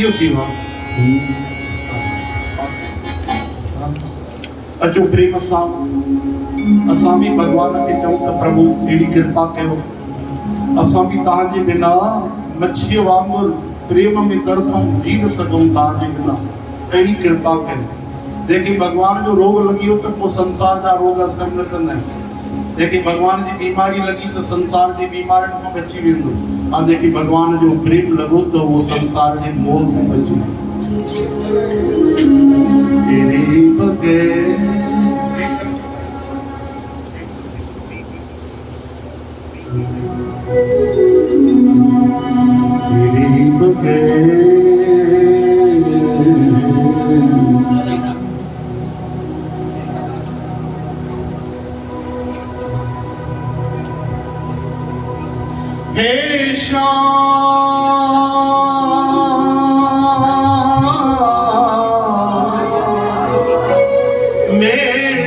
क्यों थी वहाँ अचो प्रेम सां असां भी भगवान के चऊं त प्रभु एड़ी कृपा कयो असां भी तहांजे बिना मच्छी वांगुर प्रेम में तड़पऊं जी न सघूं तहांजे बिना एड़ी कृपा कयो जेके भगवान जो रोग लगी हो तो संसार जा रोग असर न कंदा जेके भगवान जी बीमारी लगी तो संसार जी बीमारियों खां बची वेंदो आ जेके भगवान जो प्रेम लगो तो वो संसार के मोह से बची तेरे बगैर तेरे बगैर हे श्याम मेरे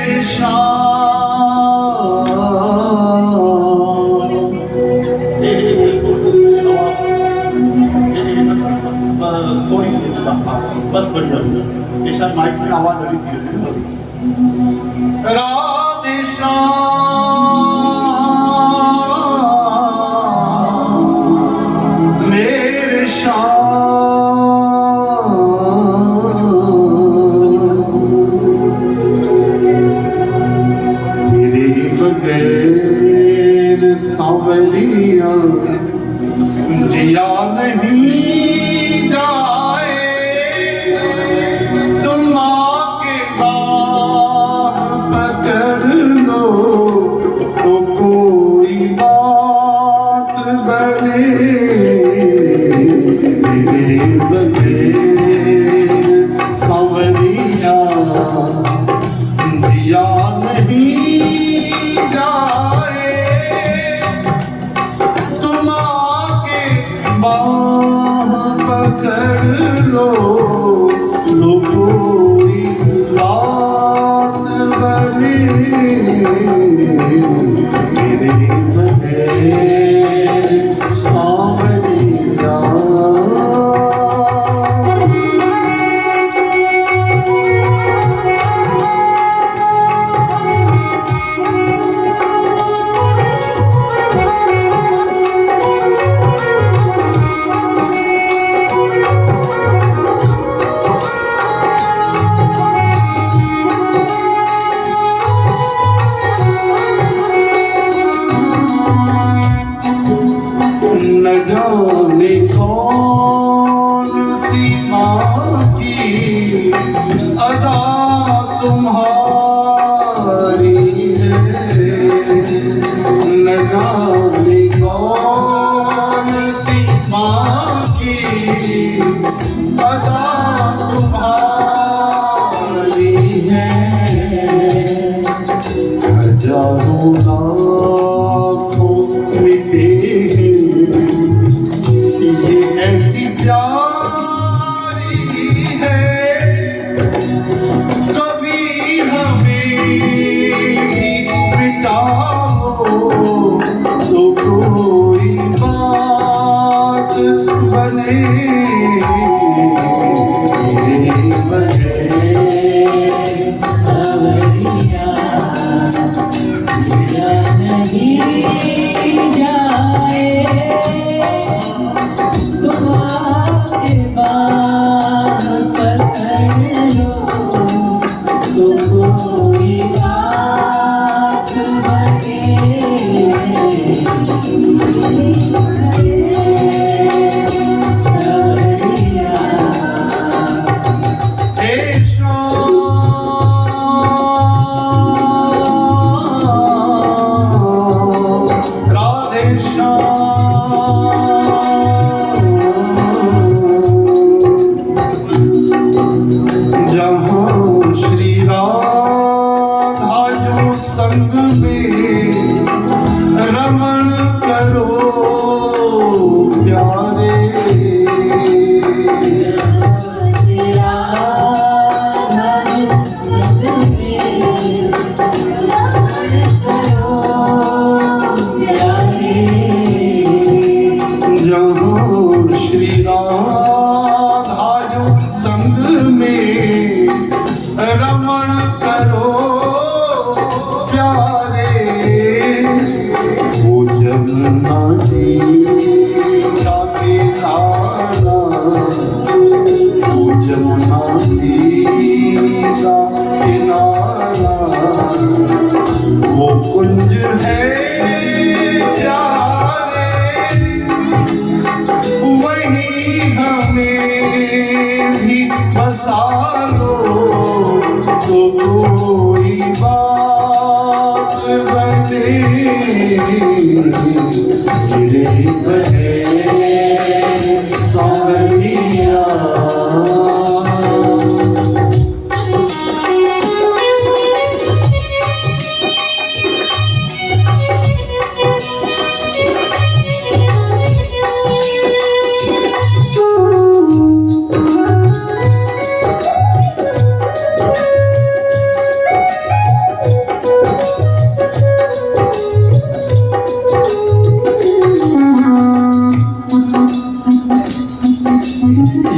बस बढ़िया ये शायद माइक में आवाज अड़ी थी राधे श्याम मेरे श्याम तेरे बगैर सांवरिया जिया नहीं श्री राधा में भी बसा लो तो कोई बात बने गिरे बने सावरिया।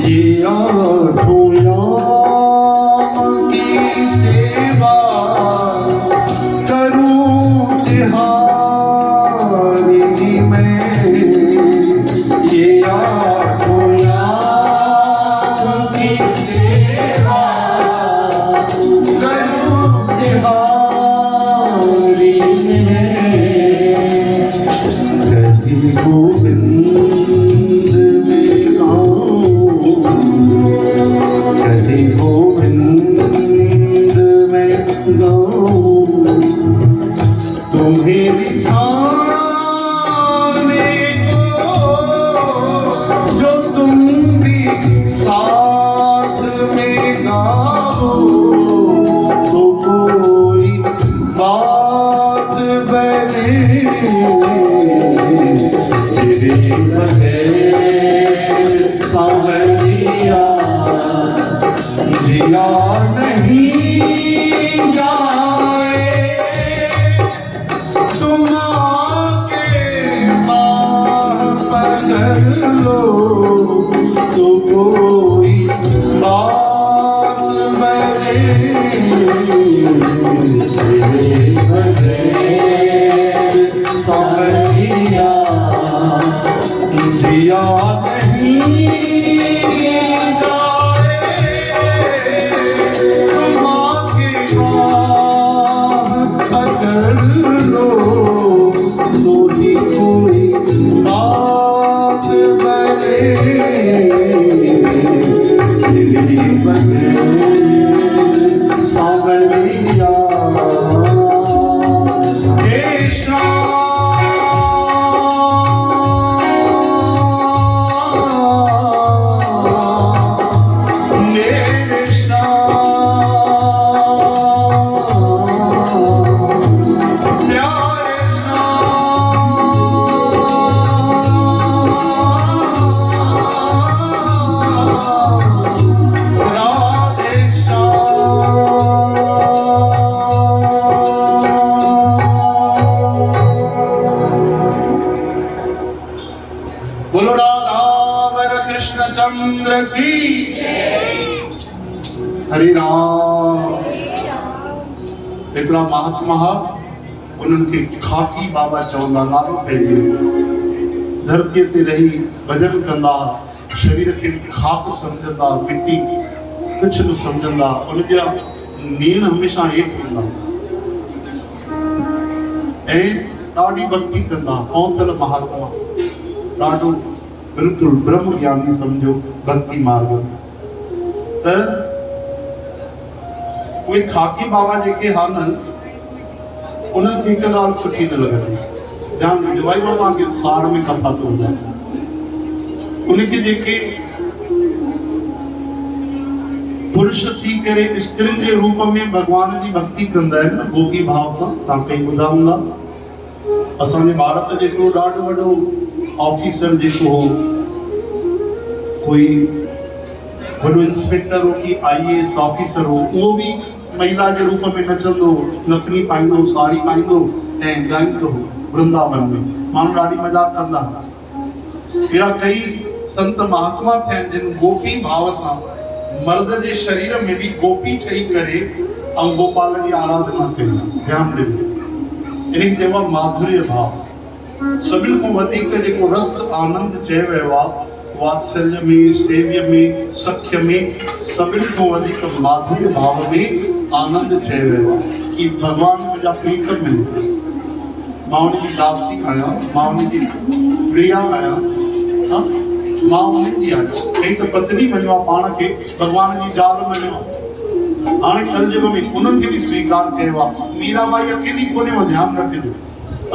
ये आठों याम की सेवा करूं तिहारी मैं। ये आठों याम की सेवा करूं तिहारी मैं। कहीं गोविंद कभी गोविंद में गाऊं तुम्हें दिखाने को जो तुम भी साथ में गाओ तो कोई बात बने तेरे बगैर सावरिया जिया नहीं जाए। तुम आके बाह पकड़ लो तो कोई बात बने तेरे बगैर सावरिया जिया नहीं लो तो ही कोई बात बने तेरे बगैर सावरिया। बोलो राधावर कृष्ण चंद्र की हरे राम। हिकिड़ा महात्मा उन्हनि खे खाकी बाबा चवंदा नालो पइजी धरतीअ ते रही भॼन कंदा शरीर खे खाक सम्झंदा मिटी कुझु न सम्झंदा उनजा नेण हमेशह हेठि हूंदा ऐं ॾाढी भक्ति कंदा पहुतल महात्मा ॾाढो बिल्कुलु ब्रह्म ज्ञानी सम्झो भक्ति मार्ग। त उहे खाकी बाबा जेके आहिनि उन्हनि खे हिकु ॻाल्हि सुठी न लॻंदी। ध्यानु ॾिजो भाई मां तव्हांखे सार में कथा थो ॿुधायां। उनखे जेके पुरुष थी करे स्त्रियुनि जे रूप में भगवान जी भक्ति कंदा आहिनि न भोगी भाव सां। तव्हां कई ॿुधा हूंदा असांजे भारत जेको ॾाढो वॾो ऑफिसर जेको हो कोई वॾो इंस्पेक्टर हो कि IAS ऑफिसर हो उहो भी महिला जे रूप में नचंदो नथनी पाईंदो साड़ी पाईंदो ऐं ॻाईंदो वृंदावन में माण्हू ॾाढी मज़ाक कंदा। अहिड़ा कई संत महात्मा थिया आहिनि जिन गोपी भाव सां मर्द जे शरीर में भी गोपी ठही करे ऐं गोपाल जी आराधना कई। ध्यानु ॾियो इनखे चइबो आहे माधुर्य भाव। सभिनि खां वधीक जेको रस आनंद चयो वियो आहे वात्सल्य में सेव्य में सख्य में सभिनि खां वधीक माधुर्य भाव में आनंद चयो वियो आहे कि भगवान मुंहिंजा प्रीतम आहिनि मां उनजी दासी आहियां मां उनजी प्रिया आहियां। मां उन्हनि जी आहे, कई त पत्नी मञियो पाण खे भॻवान जी ज़ाल मञियो। हाणे कलयुग में उन्हनि खे बि स्वीकार कयो आहे। मीराबाई अकेली कोन्हे, मां ध्यानु रखिजो।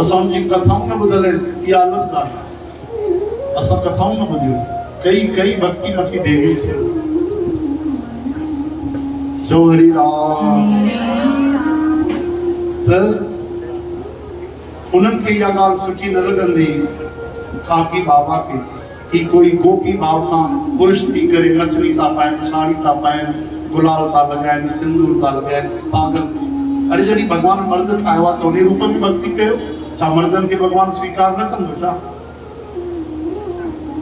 असांजी कथाऊं न ॿुधल आहिनि, इहा अलॻि ॻाल्हि आहे। असां कथाऊं न ॿुधियूं, कई भक्ति मती देवी थियो। जो हरि राम। त उन्हनि खे इहा ॻाल्हि सुठी न लॻंदी खाकी बाबा खे कि कोई गोपी भाव सां पुरुष थी करे नथनी था पाइनि, साड़ी था पाइनि, गुलाल था लॻाइनि, सिंदूर था लॻाइनि, पागल। अरे जॾहिं भॻवान मर्द ठाहियो आहे त उन रूप में भक्ति कयो। छा मर्दनि खे भॻवान स्वीकार न कंदो छा?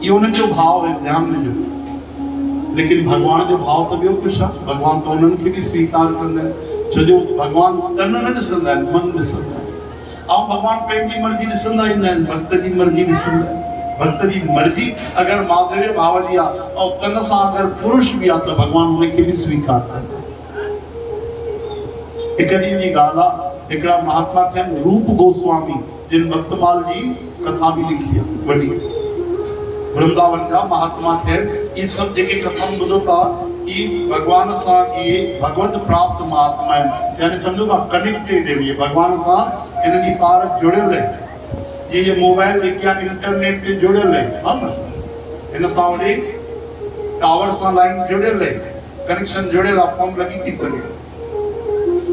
इहो उन्हनि जो भाव आहे, ध्यानु ॾिजो। लेकिन भॻवान जो भाव त ॿियो कुझु आहे। भॻवान त उन्हनि खे बि स्वीकार कंदा आहिनि, छो जो भॻवान तन न ॾिसंदा आहिनि, मन ॾिसंदा आहिनि। ऐं भॻवान पंहिंजी मर्ज़ी ॾिसंदा ई न आहिनि, भक्त जी मर्ज़ी ॾिसंदा आहिनि। भक्त जी मर्ज़ी अगरि माधुर्य भाव जी आहे ऐं तन सां अगरि पुरुष बि आहे त भॻवान उनखे बि स्वीकार कंदा। हिकु ॾींहं जी ॻाल्हि आहे, हिकिड़ा महात्मा थियनि रूप गोस्वामी, जिन भक्तमाल जी कथा बि लिखी आहे वॾी, वृंदावन जा महात्मा थियनि। इहे सभु जेके कथाऊं ॿुधो था, इहे भॻवान सां इहे भगवत प्राप्त महात्मा आहिनि, यानी सम्झो था कनेक्टेड आहिनि। इहे भॻवान सां इन जी तार जुड़ियल आहे। ये मोबाइल विज्ञान इंटरनेट ते जुड़ियल आहे, हा न? इन सां वरी टावर सां लाइन जुड़ियल आहे, कनेक्शन जुड़ियल आहे, फोन लॻी थी सघे।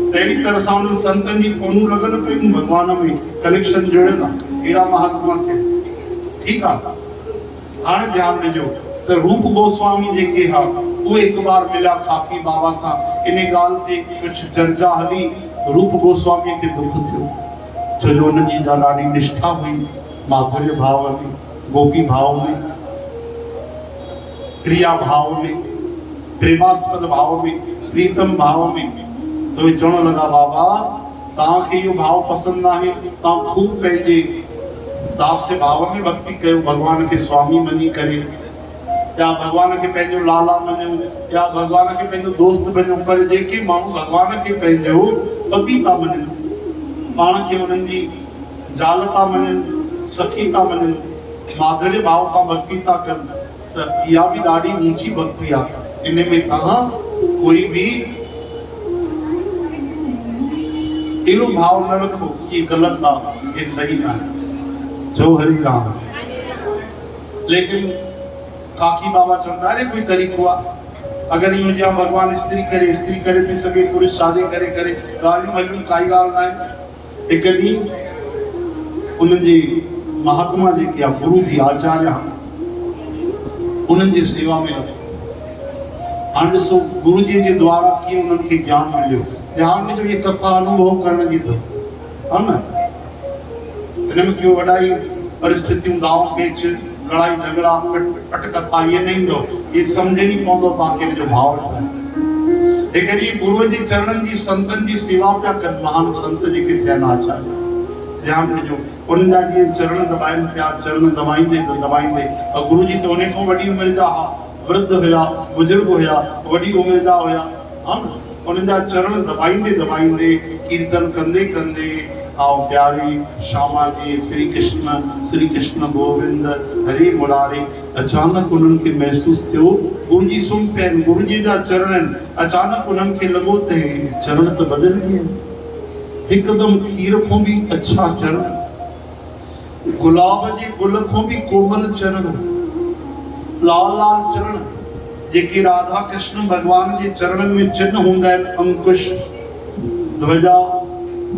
अहिड़ी तरह सां उन्हनि संतनि जी फोनूं लॻल पियूं, भॻवान में कनेक्शन जुड़ियल आहे। अहिड़ा महात्मा थिए, ठीकु आहे। हाणे ध्यानु ॾिजो त रूप गोस्वामी जेके हा उहे हिकु बार मिलिया खाकी बाबा सां। इन ॻाल्हि ते कुझु चर्चा हली, रूप गोस्वामीअ खे दुख थियो, छो जो उनजी ॾाढी निष्ठा हुई माधुर्य भाव में, गोपी भाव में, प्रिया भाव में, प्रेमास्पद भाव में, प्रीतम भाव में। तो चवण लॻा बाबा तव्हांखे इहो भाव पसंदि न आहे, तव्हां खूब पंहिंजे दास्य भाव में भक्ति कयो, भॻवान खे स्वामी मञी करे, या भॻवान खे पंहिंजो लाला मञो, या भॻवान खे पंहिंजो दोस्त मञो। पर जेके माण्हू भॻवान खे पंहिंजो पति था मञनि, पाण खे उन्हनि जी ज़ाल था मञनि, सखी था मञनि, माधुर्य भाव सां भक्ति था कनि, त इहा बि ॾाढी ऊंची भक्ति आहे। इन में तव्हां कोई बि अहिड़ो भाव न रखो कि ग़लति आहे, हे सही न आहे। जो हरि राम। लेकिन खाकी बाबा चवंदा अरे कोई तरीक़ो आहे, अगरि इहो हुजे भॻवान स्त्री करे थी सघे, पुरुष शादी करे ॻाल्हियूं हलियूं, काई ॻाल्हि न आहे। हिकु ॾींहुं उन्हनि जे महात्मा जेके आहे गुरु जी आचार्य, उन्हनि जी सेवा में हाणे ॾिसो गुरु जी जे द्वारा कीअं उन्हनि खे ज्ञान मिलियो। ध्यान में जो ये कथा अनुभव करण जी अथव, हा न? हिन में क्यों वॾाई परिस्थितियूं, दाव पेच, लड़ाई झगड़ा, पट कथा ये न ईंदो, ये सम्झणी पवंदो तव्हांखे हिन जो भाव छा आहे। हिकु ॾींहुं गुरुअ जे चरणनि जी संतनि जी सेवा पिया कनि, महान संत जेके थिया आहिनि आचार्य। ध्यानु ॾिजो, उन्हनि जा जीअं चरण दॿाइनि पिया, चरण दॿाईंदे और गुरु जी त उन खां वॾी उमिरि जा हा, वृद्ध हुया, बुजुर्ग हुया, वॾी उमिरि जा हुया, हा न? उन्हनि जा चरण दॿाईंदे कीर्तन कंदे आओ प्यारी श्यामा जी श्री कृष्ण गोविंद हरि मुरारी। अचानक उन्हनि खे महसूस थियो गुरु जी सुम्ही पिया आहिनि, गुरु जी जा चरण आहिनि। अचानक उन्हनि खे लॻो त चरण त बदिलजी विया, हिकदमि खीर खां बि अच्छा चरण, गुलाब जे गुल खां बि कोमल चरण, लाल लाल चरण। जेके राधा कृष्ण भगवान जे चरणनि में चिन्ह हूंदा आहिनि, अंकुश, ध्वजा,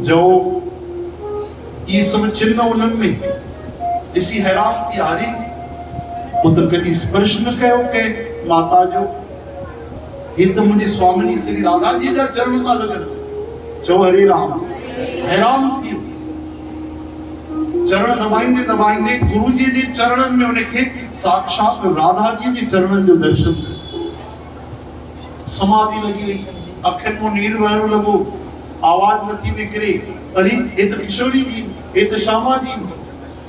जौ, ये सब चिन्ह उन्हनि में ॾिसी हैरान थी, अरे वो तो कॾहिं स्पर्श न कयो कंहिं माता जो, ये तो मुंहिंजी स्वामिनी श्री राधा जी जा चरण था लॻनि। चओ हरे राम। हैरान थी चरण दबाईंदे गुरु जी जे चरणनि में उनखे साक्षात राधा जी जे चरणनि जो दर्शन थियो। समाधि लगी वही, अखियुनि मां नीर वहण लॻो, आवाज नथी निकिरे। अरे ये तो किशोरी जी, ये तो श्यामा जी,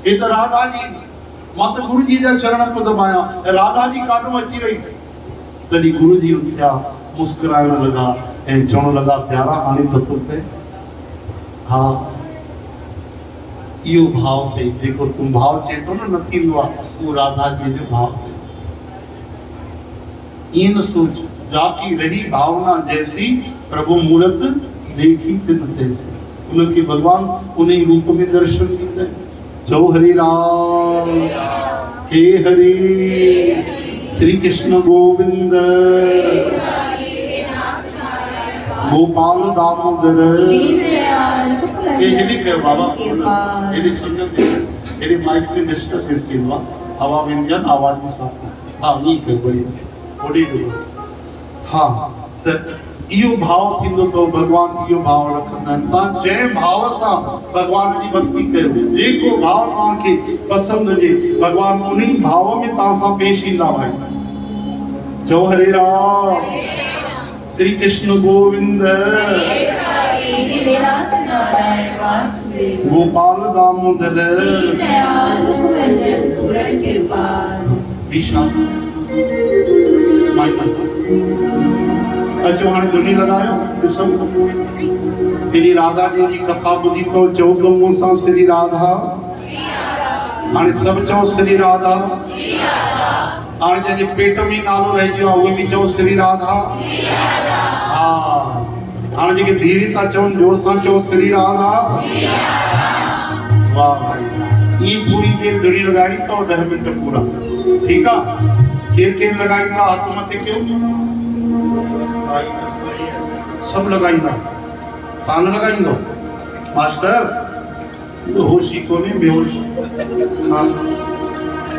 ये तो राधा जी। मां तो गुरु जी जा चरण पियो दबायां, राधा जी काॾों अची वई। तॾहिं गुरु जी उथिया, मुस्कुराइण लॻा ऐं चवण लॻा, प्यारा हाणे पतो पए, हा इहो भाव ते जेको तूं भाव चए थो न थींदो आहे, उहो राधा जी जो भाव ते। ये न सोच जाकी रही भावना जैसी प्रभु मूरत देखी तिन तैसी। उनके भगवान उन्हीं रूप में दर्शन दींदा। जो हरि राम हे हरि श्री कृष्ण गोविंद गोपाल दामोदर ये हेली के बाबा हेली संगत हेली माइक में डिस्टर्ब इस चीज वा हवा व्यंजन आवाज में साफ हां ये के बढ़िया बड़ी हां त इहो भाव थींदो तो भगवान इहो भाव रखंदा आहिनि। तव्हां जंहिं भाव सां भगवान जी भक्ति कयो जेको भाव तव्हांखे पसंदि हुजे भगवान उन भाव में तव्हां सां पेश ईंदा भाई। जो हरे राम श्री कृष्ण गोविंद गोपाल दामोदर अचो हाणे धुनी लगायो ॾिसो श्री राधा जी जी कथा ॿुधी तो चओ तो मूं सां श्री राधा हाणे सभु चओ श्री राधा हाणे जंहिंजे पेट में नालो रहिजी वियो आहे उहे बि चओ श्री राधा हा हाणे जेके धीरे था चवनि जोर सां चओ श्री राधा वाह भाई। ये पूरी देर धुनी लगाइणी अथव 10 मिंट पूरा ठीकु आहे। केरु केरु लॻाईंदा हथ मथे कयो सब लगाईंदा तव्हां न लॻाईंदो मास्टर होश ही कोन्हे बेहोश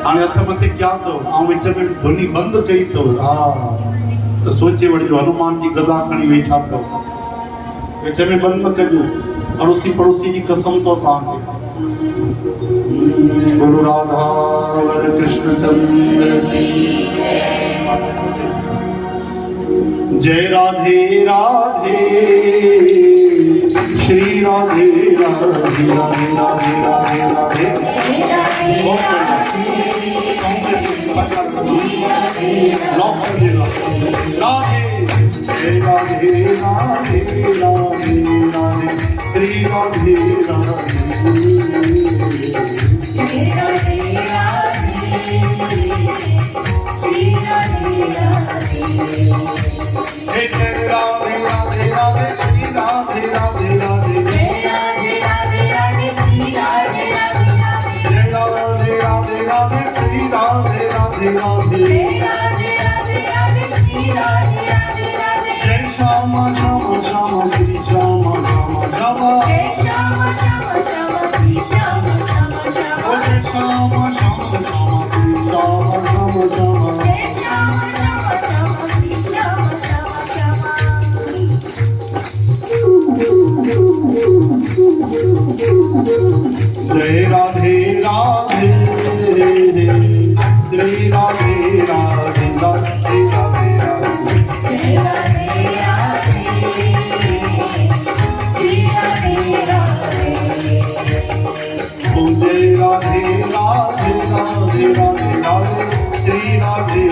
हाणे हथ मथे कया अथव ऐं विच में धुनी बंदि कई अथव हा त सोचे वठिजो हनुमान जी गदा खणी वेठा अथव विच में बंदि न कजो अड़ोसी पड़ोसी जी कसम अथव तव्हांखे। गुरु राधा वर कृष्ण चंद्र की जय राधे राधे श्री राधे राधे राधे राधे राधे राधे राधे जय राधे राधे राधे राधे श्री राधे हे जय राधे राधे राधे श्री राधे राधे राधे जय राधे राधे श्री राधे राधे श्री राधे राधे राधे जय श्यामा श्यामा श्यामा श्री श्यामा श्यामा श्यामा जय श्यामा श्यामा श्यामा श्री श्यामा श्यामा श्यामा जय राधे राधे श्री राधे राधे राधे राधे जय राधे राधे राधे राधे राधे श्री राधे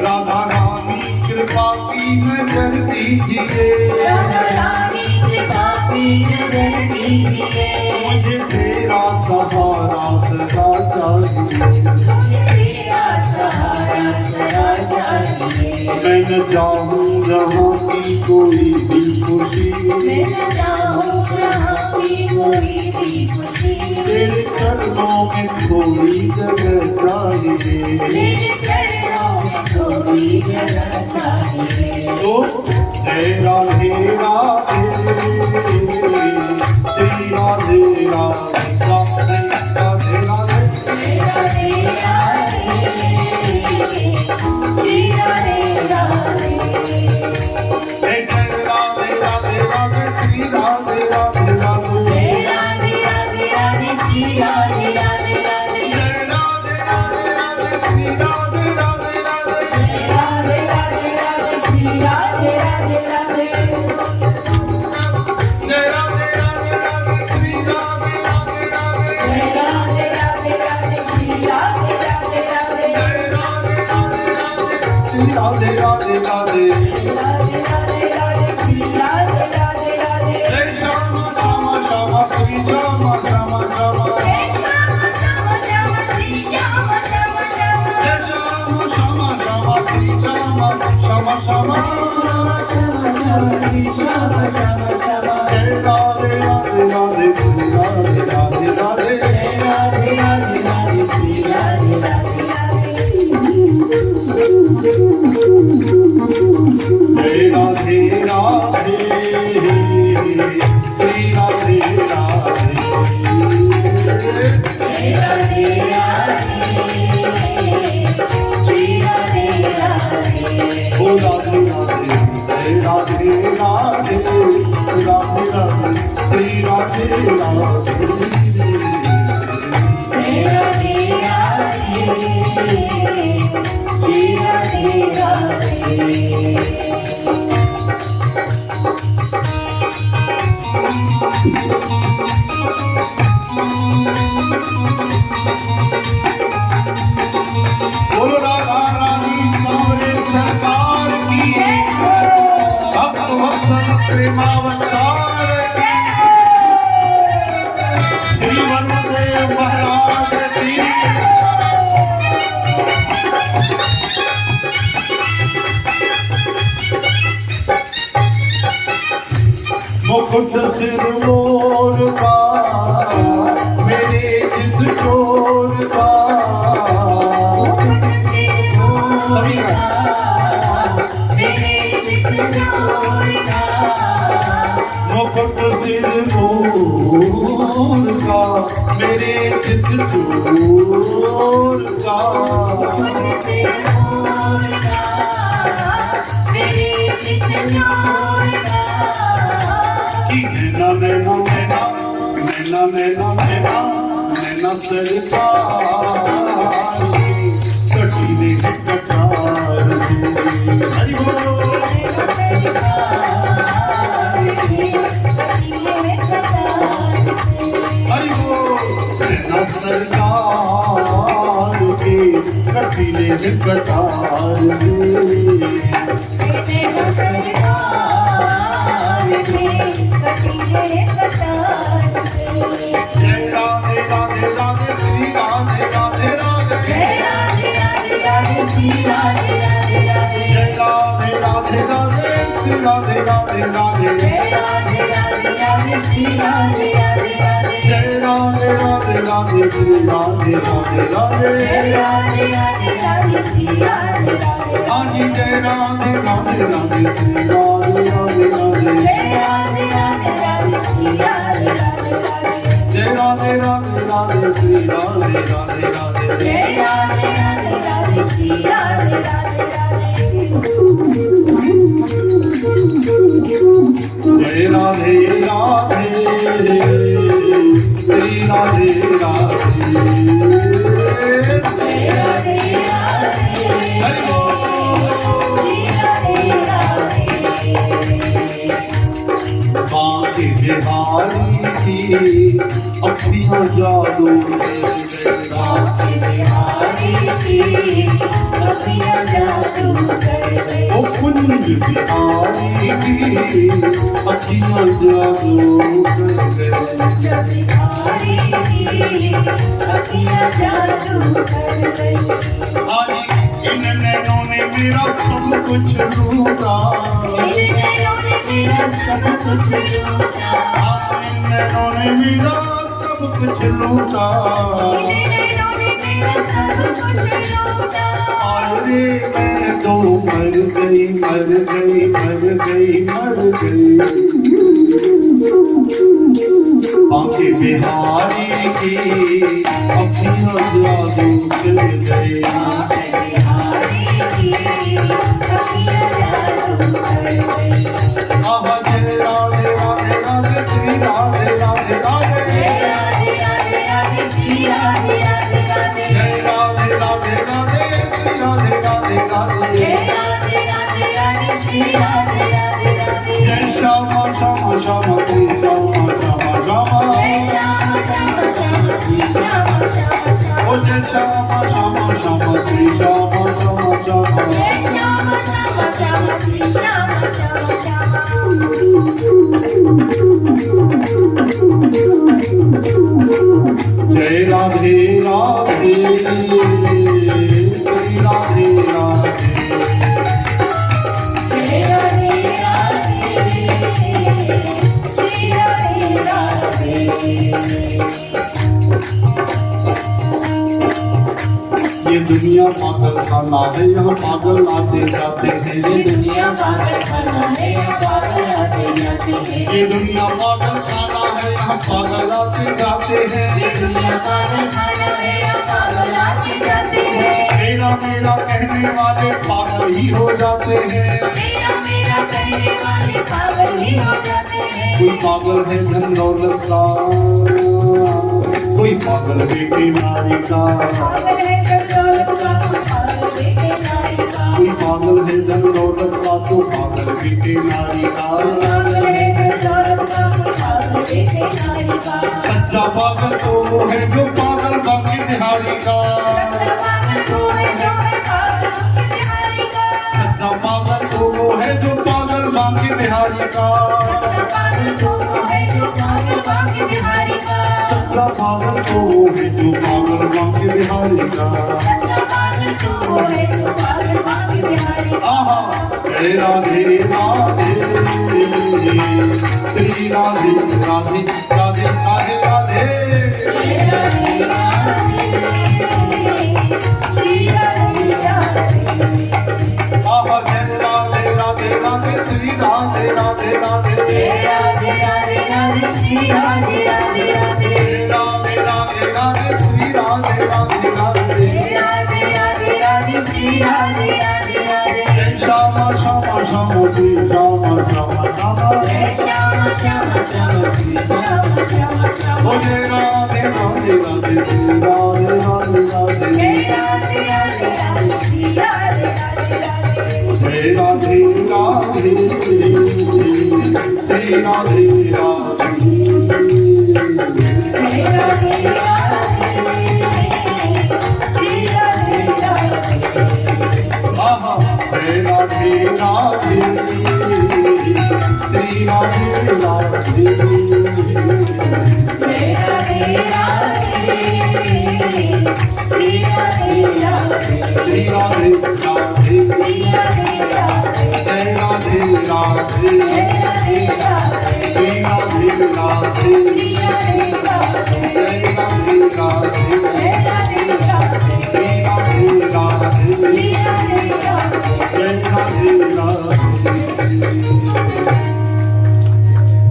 राधा रानी कृपा की नजर दीजिए मुझे तेरा सहारा सदा चाहिए मैं न जाऊं जहाँ की कोई भी खुशी तेरे चरणों में थोड़ी जगह चाहिए तो जय राधे राधे श्री राधे राधे राधे राधे बोलो राधा रानी सांवरे सरकार की, भक्त वत्सल प्रेमावतार की, श्री वरुणदेव महाराज की। मुकुट सिर मोर का मेरे जिद चोर का, मुकुट सिर मोर का मेरे जिद चोर का, नैना नैना नैना नैना नैना नैना नैना सरकार कटीले कटार हरि बोलो, हरि बोलो। नैना सरकार के कटीले कटार जय राधे राधे राधे श्री राधे राधे राधे, जय राधे राधे श्री राधे राधे, जय राधे राधे राधे श्री राधे राधे राधे, जय राधे राधे राधे श्री राधे राधे राधे, जय राधे राधे राधे श्री राधे राधे राधे, जय राधे राधे राधे श्री राधे राधे, हाँ जी जय राधे राधे राधे श्री राधे राधे राधे, जय राधे राधे राधे श्री राधे राधे राधे, जय राधे राधे राधे श्री राधे राधे राधे, जय राधे राधे राधे श्री राधे राधे राधे, जय राधे राधे श्री राधे राधे, जय राधे राधे हरि बोल। बांके बिहारी की अखियां जादू कर गए, बांके बिहारी की अखियां जादू कर गए, ओ कुंज बिहारी की अखियां जादू कर गए, कुंज बिहारी की अखियां जादू कर गए। आज इन नैनों ने मेरा सब कुछ लूटा, इन नैनों ने मेरा सब कुछ लूटा, इन नैनों ने मेरा सब कुछ लूटा, इन नैनों ने मेरा सब कुछ लूटा। अरे मैं तो मर गई मर गई मर गई मर गई, बांके बिहारी की अखियां जादू कर गई, जय राधे राधे राधे श्री राधे राधे राधे, जय राधे राधे राधे श्री राधे राधे राधे, जय राधे राधे राधे श्री राधे राधे राधे, जय राधे राधे राधे श्री राधे राधे राधे, जय श्यामा श्यामा श्यामा श्री श्यामा श्यामा श्यामा, जय श्यामा श्यामा श्यामा श्री श्यामा श्यामा, ओ जय श्यामा श्यामा श्यामा श्री श्यामा श्यामा श्यामा, जय श्यामा श्यामा श्यामा श्री श्यामा श्यामा श्यामा। जय राधे राधे श्री राधे राधे, जय राधे राधे श्री राधे राधे। ये दुनिया पागल खाना है, यहाँ पागल आते जाते हैं, ये दुनिया पागल खाना है, यहाँ पागल आते जाते हैं, ये दुनिया पागल खाना है, यहाँ पागल आते जाते हैं, ये दुनिया पागल खाना है, यहाँ पागल आते जाते हैं। मेरा मेरा कहने वाले पागल ही हो जाते हैं, मेरा मेरा कहने वाले पागल ही हो जाते हैं। कोई पागल है धन दौलत का, कोई पागल बेटी नारी का, कोई पागल है धन दौलत का, तो पागल बेटे नारी का, तो है जो पागल बाकी बिहारी का, सच्चा पागल तो वो है जो पागल बाकी बिहारी का, सच्चा पागल तो वो है जो पागल बाकी बिहारी का। आहा जय राधे राधे श्री राधे राधे राधे राधे राधे आहा जय राधे राधे राधे श्री राधे राधे राधे राधे राधे श्री राधे राधे राधे राधे राधे राधे श्री राधे राधे राधे श्री राधे राधे राधे श्यामा श्यामा श्यामा श्री श्यामा श्यामा श्यामा ओ जय राधे राधे राधे श्री राधे राधे राधे जय राधे राधे श्री राधे राधे आहा जय राधे राधे श्री राधे राधे श्री राधे राधे जय राधे राधे श्री राधे राधे जय राधे राधे श्री राधे राधे जय राधे राधे।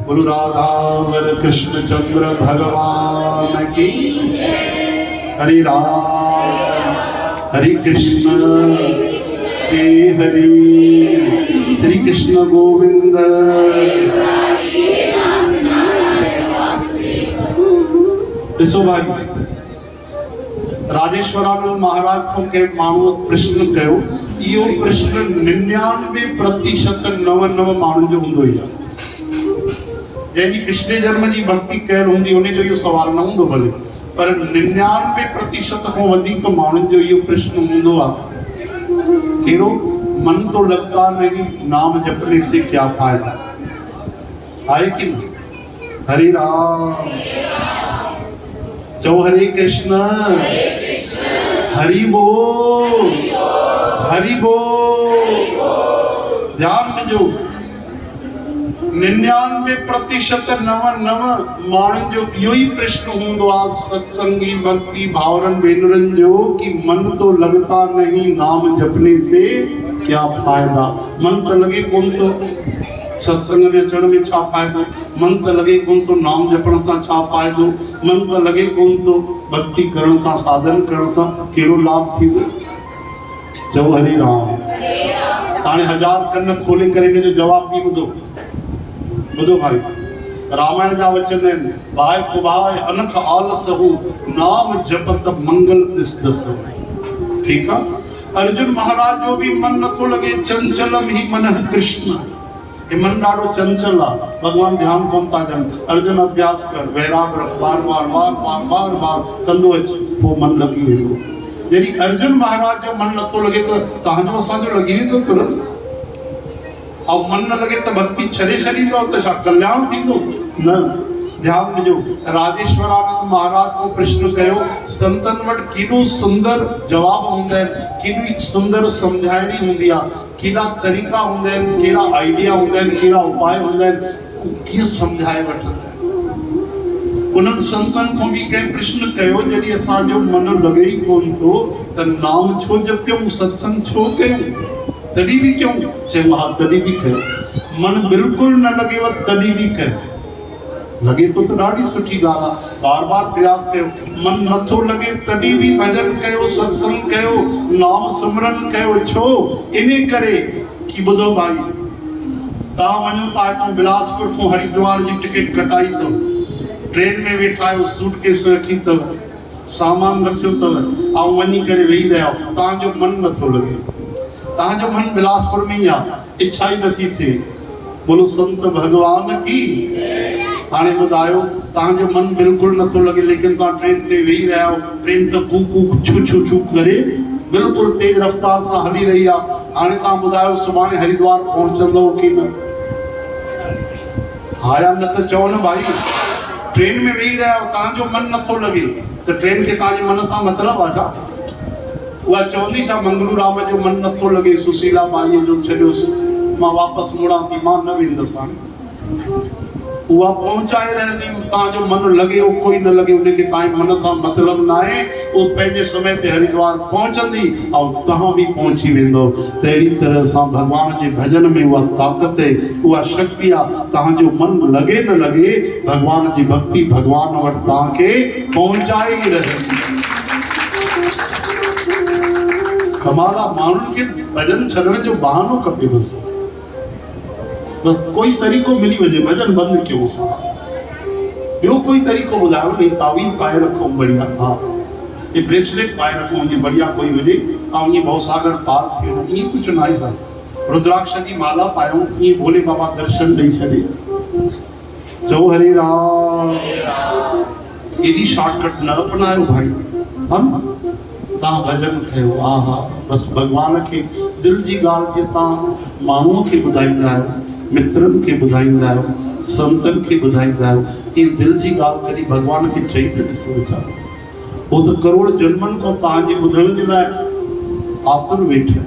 गुरु राधावर कृष्ण चंद्र भगवान की। हरि राम हरि कृष्ण ते हरि श्री कृष्ण गोविंद। ॾिसो भाई राजेश्वरानंद महाराज को के माण्हू प्रश्न कयो, इहो प्रश्न 99% नव माण्हुनि जो हूंदो ई आहे। जंहिंजी कृष्ण जन्म जी भक्ति कयल हूंदी उन जो इहो सवाल न हूंदो भले, पर 99% खां वधीक माण्हुनि जो इहो प्रश्न हूंदो आहे कहिड़ो, मन तो लगता नहीं नाम जपने से क्या फायदा, आहे कि न? हरे राम चो हरे कृष्ण हरि बोल हरि बोल। ध्यान ॾिजो 99% माण्हुनि जो इहो ई प्रश्न हूंदो आहे सत्संगी भक्ति भावरनि भेनरनि जो कि मन तो लगता नहीं नाम जपने से क्या फायदा। मन तो लगे कोन तो सत्संग में अचण में छा फ़ाइदो, मन तो लगे कोन तो नाम जपण सां छा फ़ाइदो, मन तो लगे कोन तो भक्ति करण सां साधन करण सां कहिड़ो लाभ थींदो। चओ हरि राम। हाणे 1000 कन खोले करे हिन जो जवाब बि ॿुधो। ॿुधो भाई रामायण जा वचन आहिनि, भाई कुभाय अनख आलस हो नाम जपत मंगल दिस दस। ठीकु आहे। अर्जुन महाराज जो भी मन नथो लगे, चंचलम ही मन कृष्ण। ये मन ॾाढो चंचल आहे, भगवान ध्यान कोन था ॾियनि। अर्जुन अभ्यास कर, वैराग रख, बार बार बार बार बार बार कंदो अचे, पोइ मन लॻी वेंदो। जॾहिं अर्जुन महाराज जो मन नथो लगे त तव्हांजो असांजो लॻी वेंदो तुरंत। ऐं मन न लगे त भक्ति छॾे छॾींदो त छा कल्याण थींदो? न। ध्यान ॾिजो, राजेश्वरानंद महाराज को प्रश्न कयो, संतन वटि केॾो सुंदर जवाब हूंदा आहिनि, केॾी सुंदर सम्झाइणी हूंदी आहे, केॾा तरीक़ा हूंदा आहिनि, कहिड़ा आइडिया हूंदा आहिनि, कहिड़ा उपाय हूंदा आहिनि, कीअं सम्झाए वठंदा आहिनि। उन्हनि संतनि खां बि कंहिं प्रश्न कयो, जॾहिं असांजो मन लॻे ई कोन थो त नाम छो जपियूं, सत्संग छो कयूं, तॾहिं बि कयूं। चयो हा तॾहिं बि कयो। मन बिल्कुलु न लॻेव तॾहिं बि कयो। लगे तो ॾाढी सुठी ॻाल्हि आहे, बार बार प्रयास कयो। मन नथो लगे तॾहिं बि भजन कयो, सत्संग कयो, नाम सिमरन कयो। छो? इन करे कि ॿुधो भाई, तव्हां वञो था हितां बिलासपुर खां हरिद्वार जी टिकट कटाई अथव, ट्रेन में वेठा आहियो, सूटकेस रखी अथव, सामान रखियो अथव, ऐं वञी करे वेही रहिया आहियो, तव्हांजो मन नथो लगे, तव्हांजो मन बिलासपुर में ई आहे, इच्छा ई नथी थिए। बोलो संत भगवान की। हाणे ॿुधायो तव्हांजो मन बिल्कुलु नथो लॻे, लेकिन तव्हां ट्रेन ते वेही रहिया आहियो, ट्रेन त कू कू छू छू छू करे बिल्कुलु तेज रफ़्तार सां हली रही आहे। हाणे तव्हां ॿुधायो सुभाणे हरिद्वार पहुचंदव की न? हा या न त चओ न भाई। ट्रेन में वेही रहिया आहियो, तव्हांजो मन नथो लॻे त ट्रेन खे तव्हांजे मन सां मतिलबु आहे छा? उहा चवंदी छा मंगलू राम जो मन नथो लॻे, सुशीला बाईअ जो छॾियोसि, मां वापसि मुड़ां थी, मां न वेंदसि हाणे। उहा पहुचाए रहंदी, तव्हांजो मन लॻे कोई न लॻे, उनखे तव्हांजे मन सां मतिलबु न आहे। उहो पंहिंजे समय ते हरिद्वार पहुचंदी ऐं तव्हां बि पहुची वेंदो। त अहिड़ी तरह सां भॻवान जे भॼन में उहा ताक़त आहे, उहा शक्ति आहे। तव्हांजो मन लॻे न लॻे, भॻवान जी भक्ति भॻवान वटि तव्हांखे पहुचाए ई रहंदी। कमाल आहे, माण्हुनि खे भॼन छॾण जो बहानो खपे बसि कोई तरीक़ो मिली वञे, भॼन बंदि कयो सां। ॿियो कोई तरीक़ो ॿुधायो न, तावीज़ पाए रखूं बढ़िया, हा ये ब्रेसलेट पाए रखूं जी बढ़िया कोई हुजे ऐं ईअं भवसागर पार थी वञो, ईअं कुझु न आहे। रुद्राक्ष जी माला पायूं, ईअं भोले बाबा दर्शन ॾेई छॾे। चओ हरे राम। एॾी शॉर्टकट न अपनायो भाई, हा न? तव्हां भॼन कयो, हा हा, बसि भॻवान खे दिलि जी ॻाल्हि जे तव्हां माण्हूअ खे ॿुधाईंदा आहियो, मित्रनि खे ॿुधाईंदा आहियो, संतनि खे ॿुधाईंदा आहियो, कि दिलि जी ॻाल्हि कॾहिं भॻवान खे चई त ॾिसो छा। उहो त करोड़ जन्मनि खां तव्हांजे ॿुधण जे लाइ आतुर वेठा।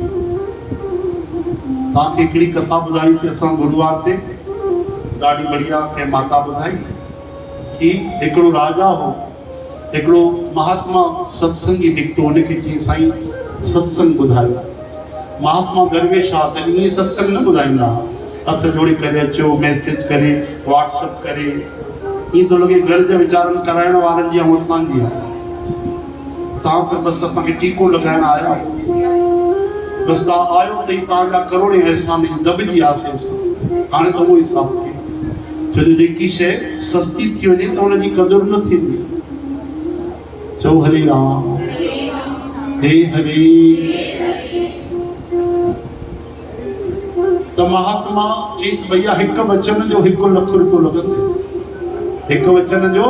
तव्हांखे हिकिड़ी कथा ॿुधाईसीं असां गुरुवार ते, ॾाढी बढ़िया कंहिं माता ॿुधाई कि हिकिड़ो राजा हो, हिकिड़ो महात्मा सत्संगी निकितो, हुनखे चई साईं सत्संग ॿुधायो। महात्मा दरवेश आहे, तॾहिं ईअं सत्संग न ॿुधाईंदा, हथ जोड़े करे अचो, मैसेज करे, व्हाट्सअप करे, ईअं थो लॻे घर जे वीचारनि कराइण वारनि जी ऐं असांजी आहे। तव्हां त बसि असांखे टीको लॻाइण आया, बसि तव्हां आयो त ई तव्हांजा करोड़े अहसान दॿिजी वियासीं। हाणे त उहो हिसाबु थियो, छो जो जेकी शइ सस्ती थी वञे त हुनजी क़दुरु न थींदी। चओ हरे राम। हे हरे। त महात्मा चईसि भैया हिकु वचन जो 1 लख रुपयो लॻंदे, हिकु वचन जो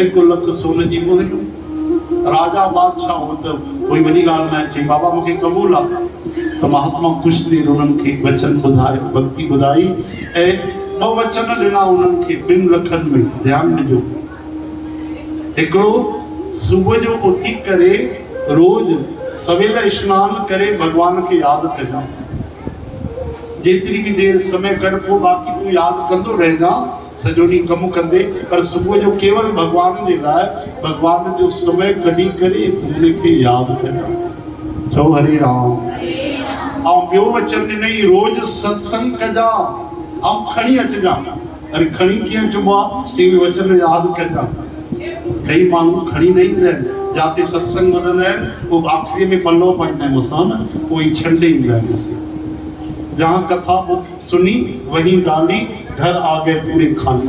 1 लख सोन जी मोहरियूं। राजा बादशाह हो त कोई वॾी ॻाल्हि न आहे, चई बाबा मूंखे क़बूल आहे। त महात्मा कुझु देरि उन्हनि खे वचन ॿुधायो, भक्ति ॿुधाई ऐं 2 वचन ॾिना उन्हनि खे 2 लखनि में। ध्यानु ॾिजो, हिकिड़ो सुबुह जो उथी करे रोज़ सवेल सनानु करे भॻवान खे यादि कजां, जेतिरी भी देर समय कढ पोइ बाक़ी तूं यादि कंदो रहिजा, सॼो ॾींहुं कमु कंदे, पर सुबुह जो केवल भॻवान जे लाइ भॻवान जो समय कढी करे हुनखे यादि कजां। चओ हरे राम। ऐं ॿियो वचन ॾिनई रोज़ सत्संग कजां ऐं खणी अचिजां। अरे खणी कीअं चइबो आहे, चई वचन यादि कजां। कई माण्हू खणी न ईंदा आहिनि, जिते सत्संग ॿुधंदा आहिनि पोइ आख़िरी में पल्लो पाईंदा आहिनि असां न, पोइ छंडे ईंदा आहिनि। जहाँ कथा सुनी वहीं डाली, घर आ गए पूरे खाली।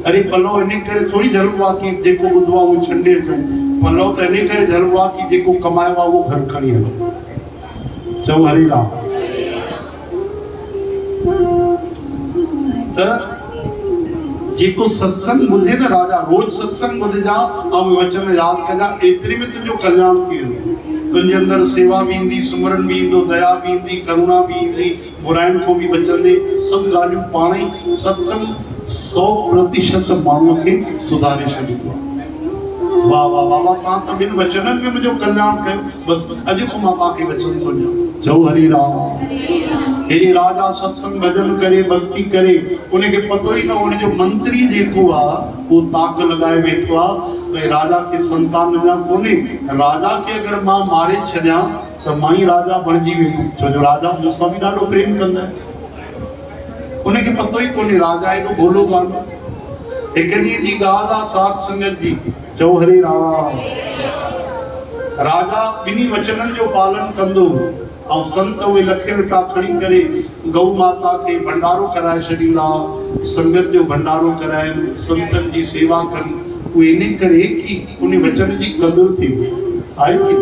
अरे पल्लो इन करे थोड़ी झलबो आहे कि जेको ॿुधो आहे उहो छंडे अचूं, पल्लो त इन करे झलबो आहे कि जेको कमायो आहे उहो घर खणी हलो। चओ हरे राम। त जेको सत्संग ॿुधे न राजा, रोज़ सत्संग ॿुधजा ऐं वचन यादि कजां, एतिरे में तुंहिंजो कल्याण थी वेंदो। तुंहिंजे अंदरि सेवा बि ईंदी, सुमरन बि ईंदो, दया बि ईंदी, करुणा बि ईंदी, बुराइनि खां बि बचंदे। सभु ॻाल्हियूं पाण ई सत्संग 100% माण्हूअ खे सुधारे छॾींदो आहे। वाह वाह बाबा, तव्हां त ॿिनि वचननि में मुंहिंजो कल्याण कयो। बसि अॼु खां मां तव्हांखे वचन थो ॾियां। चओ हरे राम। हेॾे राजा सत्संग भॼन करे, भक्ति करे, उनखे पतो ई न हुनजो मंत्री जेको आहे उहो ताक लॻाए वेठो आहे भई राजा खे संतान अञा कोन्हे, राजा खे अगरि मां मारे छॾियां त मां ई राजा बणिजी वेंदुमि, छो जो राजा मूंसां बि ॾाढो प्रेम कंदा आहिनि। उनखे पतो ई कोन्हे, राजा एॾो भोलो कान्हे। हिकु ॾींहं जी ॻाल्हि आहे साध संगत जी। चओ हरे राम। राजा ॿिन्ही वचननि जो पालन कंदो ऐं संत उहे लखे रुपया खणी करे गौ माता खे भंडारो कराए छॾींदा, संगत जो भंडारो कराइनि, संतनि जी सेवा कनि। उहे इन करे कि उन वचन जी क़दुरु थींदी आहे कि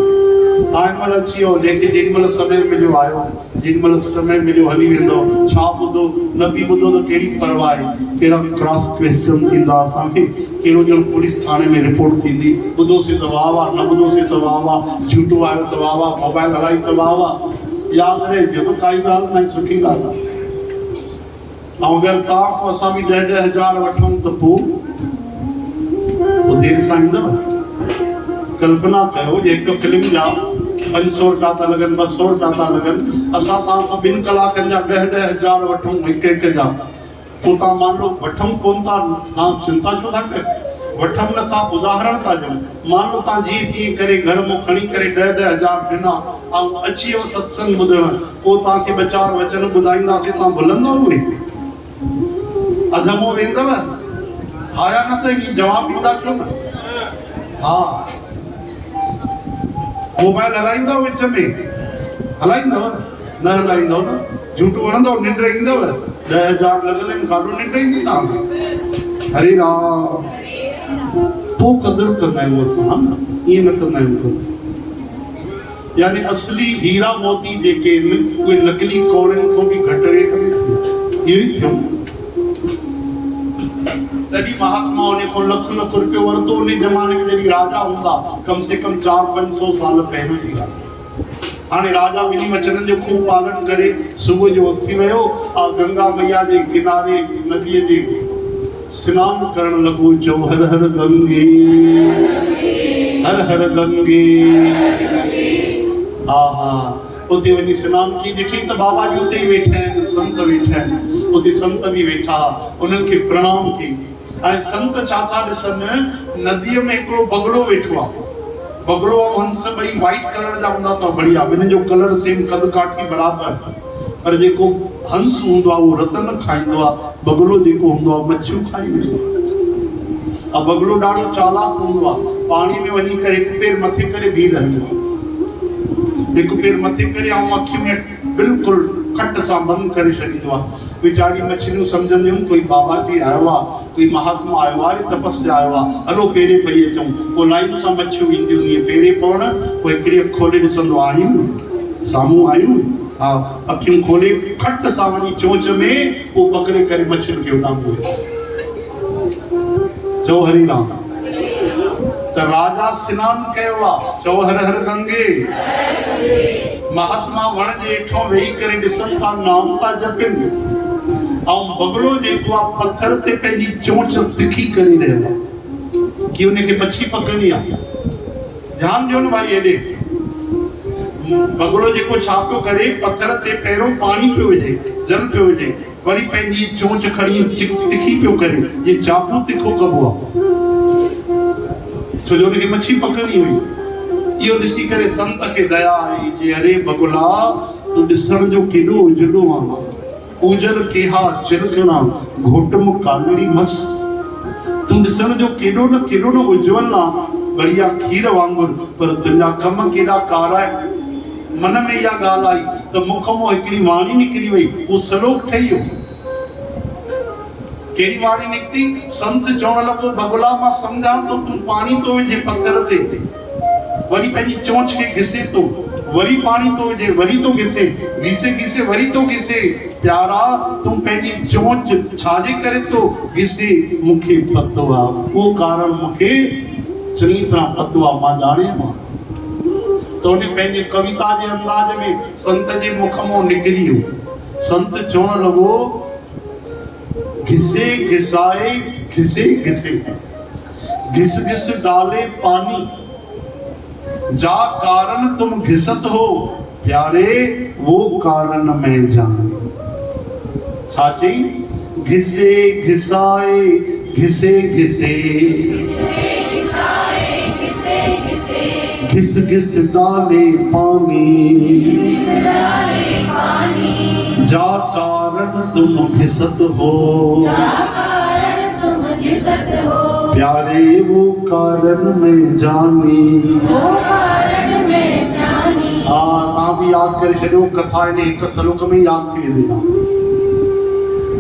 तव्हां महिल अची वियो, जंहिंखे जेॾी महिल समय मिलियो आयो, जेमल समय मिलियो हली वेंदो छा बुधो न बि बुधो तो केड़ी परवाह है केड़ा क्रॉस क्वेश्चन थींदा असां के केड़ो जण पुलिस थाने में रिपोर्ट थींदी बुधो से तो वाह वाह न बुधो से तो वाह वाह झूठो आयो तो वाह वाह मोबाइल हलाई तो वाह वाह याद रहे जो तो काई गाल नहीं सुठी गाल है अगर ता को असां भी 10,000 वठूं तो वो देर सां ईंदव कल्पना कयो एक फिल्म जा 500 रुपया था लगन 200 रुपया था लगन असां ता को 2 कलाकनि जा 10,000 वठूं एक जा तो ता मान लो वठूं कोन था ना चिंता छो था कयो वठूं न था उदाहरण था ॾियूं मान लो ता जी थी करे घर में खणी करे 10,000 ॾिना ऐं अची वियो सत्संग ॿुधण पोइ तव्हांखे ॿ 4 वचन ॿुधाईंदासीं तव्हां भुलंदो उहे अधमो वेंदव आया न त जवाब ॾींदा क्यों न हा मोबाइल हलाईंदव विच में हलाईंदव न हलाईंदव न झूठो वणंदव निंड ईंदव 10,000 लॻल आहिनि काॾो निंड ईंदी तव्हांखे हरे राम पोइ क़दुरु कंदा आहियूं असां ईअं न कंदा आहियूं यानी असली हीरा मोती जेके आहिनि उहे नकली कौड़नि खां बि घटि रेट में थिया इहो ई थियो तॾहिं महात्मा उन को लख लख रुपयो वरतो उन जमाने में जॾहिं राजा हूंदा कम से कम 400-500 साल पहिरियों जी ॻाल्हि हाणे राजा ॿिन्ही वचननि जो खूब पालन करे सुबुह जो उथी वियो गंगा मैया जे किनारे नदीअ जे सनानु करण लॻो चओ हर हर गंगे हर हर गंगे हा हा उते वञी सनानु की ॾिठी त बाबा जी उते ई वेठा आहिनि संत वेठा आहिनि उते संत बि वेठा उन्हनि खे प्रणाम कई हाणे संत छा था ॾिसनि नदीअ में हिकिड़ो बगुलो वेठो आहे बगुलो ऐं हंस ॿई वाइट कलर जा हूंदा अथव बढ़िया ॿिन्हिनि जो कलर सेम कद काठी बराबरि पर जेको हंस हूंदो आहे उहो रतन खाईंदो आहे बगुलो जेको हूंदो आहे मच्छियूं खाई वेंदो आहे बगुलो ॾाढो चालाक हूंदो आहे पाणी में वञी करे हिकु पेर मथे करे बीह रहंदो आहे हिकु पेर मथे करे ऐं अखियूं में बिल्कुलु खट सां बंदि करे छॾींदो आहे बेचारी मछलियूं सम्झंदियूं कोई बाबा जी आयो आहे कोई महात्मा आयो आहे तपस्या आयो आहे हलो पेरे पई अचूं पोइ लाइन सां मच्छियूं ईंदियूं ईअं पेरे पवण पोइ हिकिड़ी अखि खोले ॾिसंदो आहियूं साम्हूं आहियूं हा अखियूं खोले खट सां वञी चोंच में उहो पकड़े करे मच्छियुनि खे उॾामो चओ हरी राम त राजा सनानु कयो आहे चओ हर हर गंगे महात्मा वण जे हेठों वेही करे ॾिसनि था नाम था जपनि ऐं बगुलो जेको आहे पत्थर ते पंहिंजी चोंच तिखी करे रहियो आहे कि उनखे मच्छी पकड़नी आहे ध्यानु ॾियो न भाई हेॾे बगुलो जेको छा पियो करे पत्थर ते पहिरियों पाणी पियो विझे जल पियो विझे वरी पंहिंजी चोंच खणी तिखी पियो करे ये चाकू तिखो कबो आहे छो जो उनखे मच्छी पकड़नी हुई इहो ॾिसी करे संत खे दया आई जे अरे बगुला तूं ॾिसण जो केॾो उजलो आहे उजल केहा चिरचणा घोटम कालड़ी मस तूं ॾिसण जो केॾो न उज्जवल आहे बढ़िया खीर वांगुर पर तुंहिंजा कम केॾा कारा आहिनि मन में इहा ॻाल्हि आई त मुख मां हिकिड़ी वाणी निकिरी वई उहो सलोक ठही वियो कहिड़ी वाणी निकिती संत चवण लॻो बगुला मां सम्झां थो तूं पाणी थो विझे पत्थर ते वरी पंहिंजी चोंच खे घिसे थो वरी पाणी थो विझे वरी थो घिसे घिसे घिसे वरी थो घिसे प्यारा तूं पंहिंजी चोंच छाजे करे थो घिसे मूंखे पतो आहे उहो कारण मूंखे चङी तरह पतो आहे मां ॼाणे मां तो उन पंहिंजे कविता जे अंदाज में संत जे मुख मां निकिरी वियो संत चवण लॻो घिसे घिसाए घिसे घिसे घिस घिस डाले पानी जा कारण तुम घिसत हो प्यारे वो कारण मैं जाने छा चई घिसे घिसाए घिसे घिसे घिस घिस डाले पानी जा कारण तुम घिसत हो प्यारे वो कारण में जानी हाँ तव्हां बि यादि करे छॾियो कथा इन हिकु सलूक में यादि थी वेंदी आहे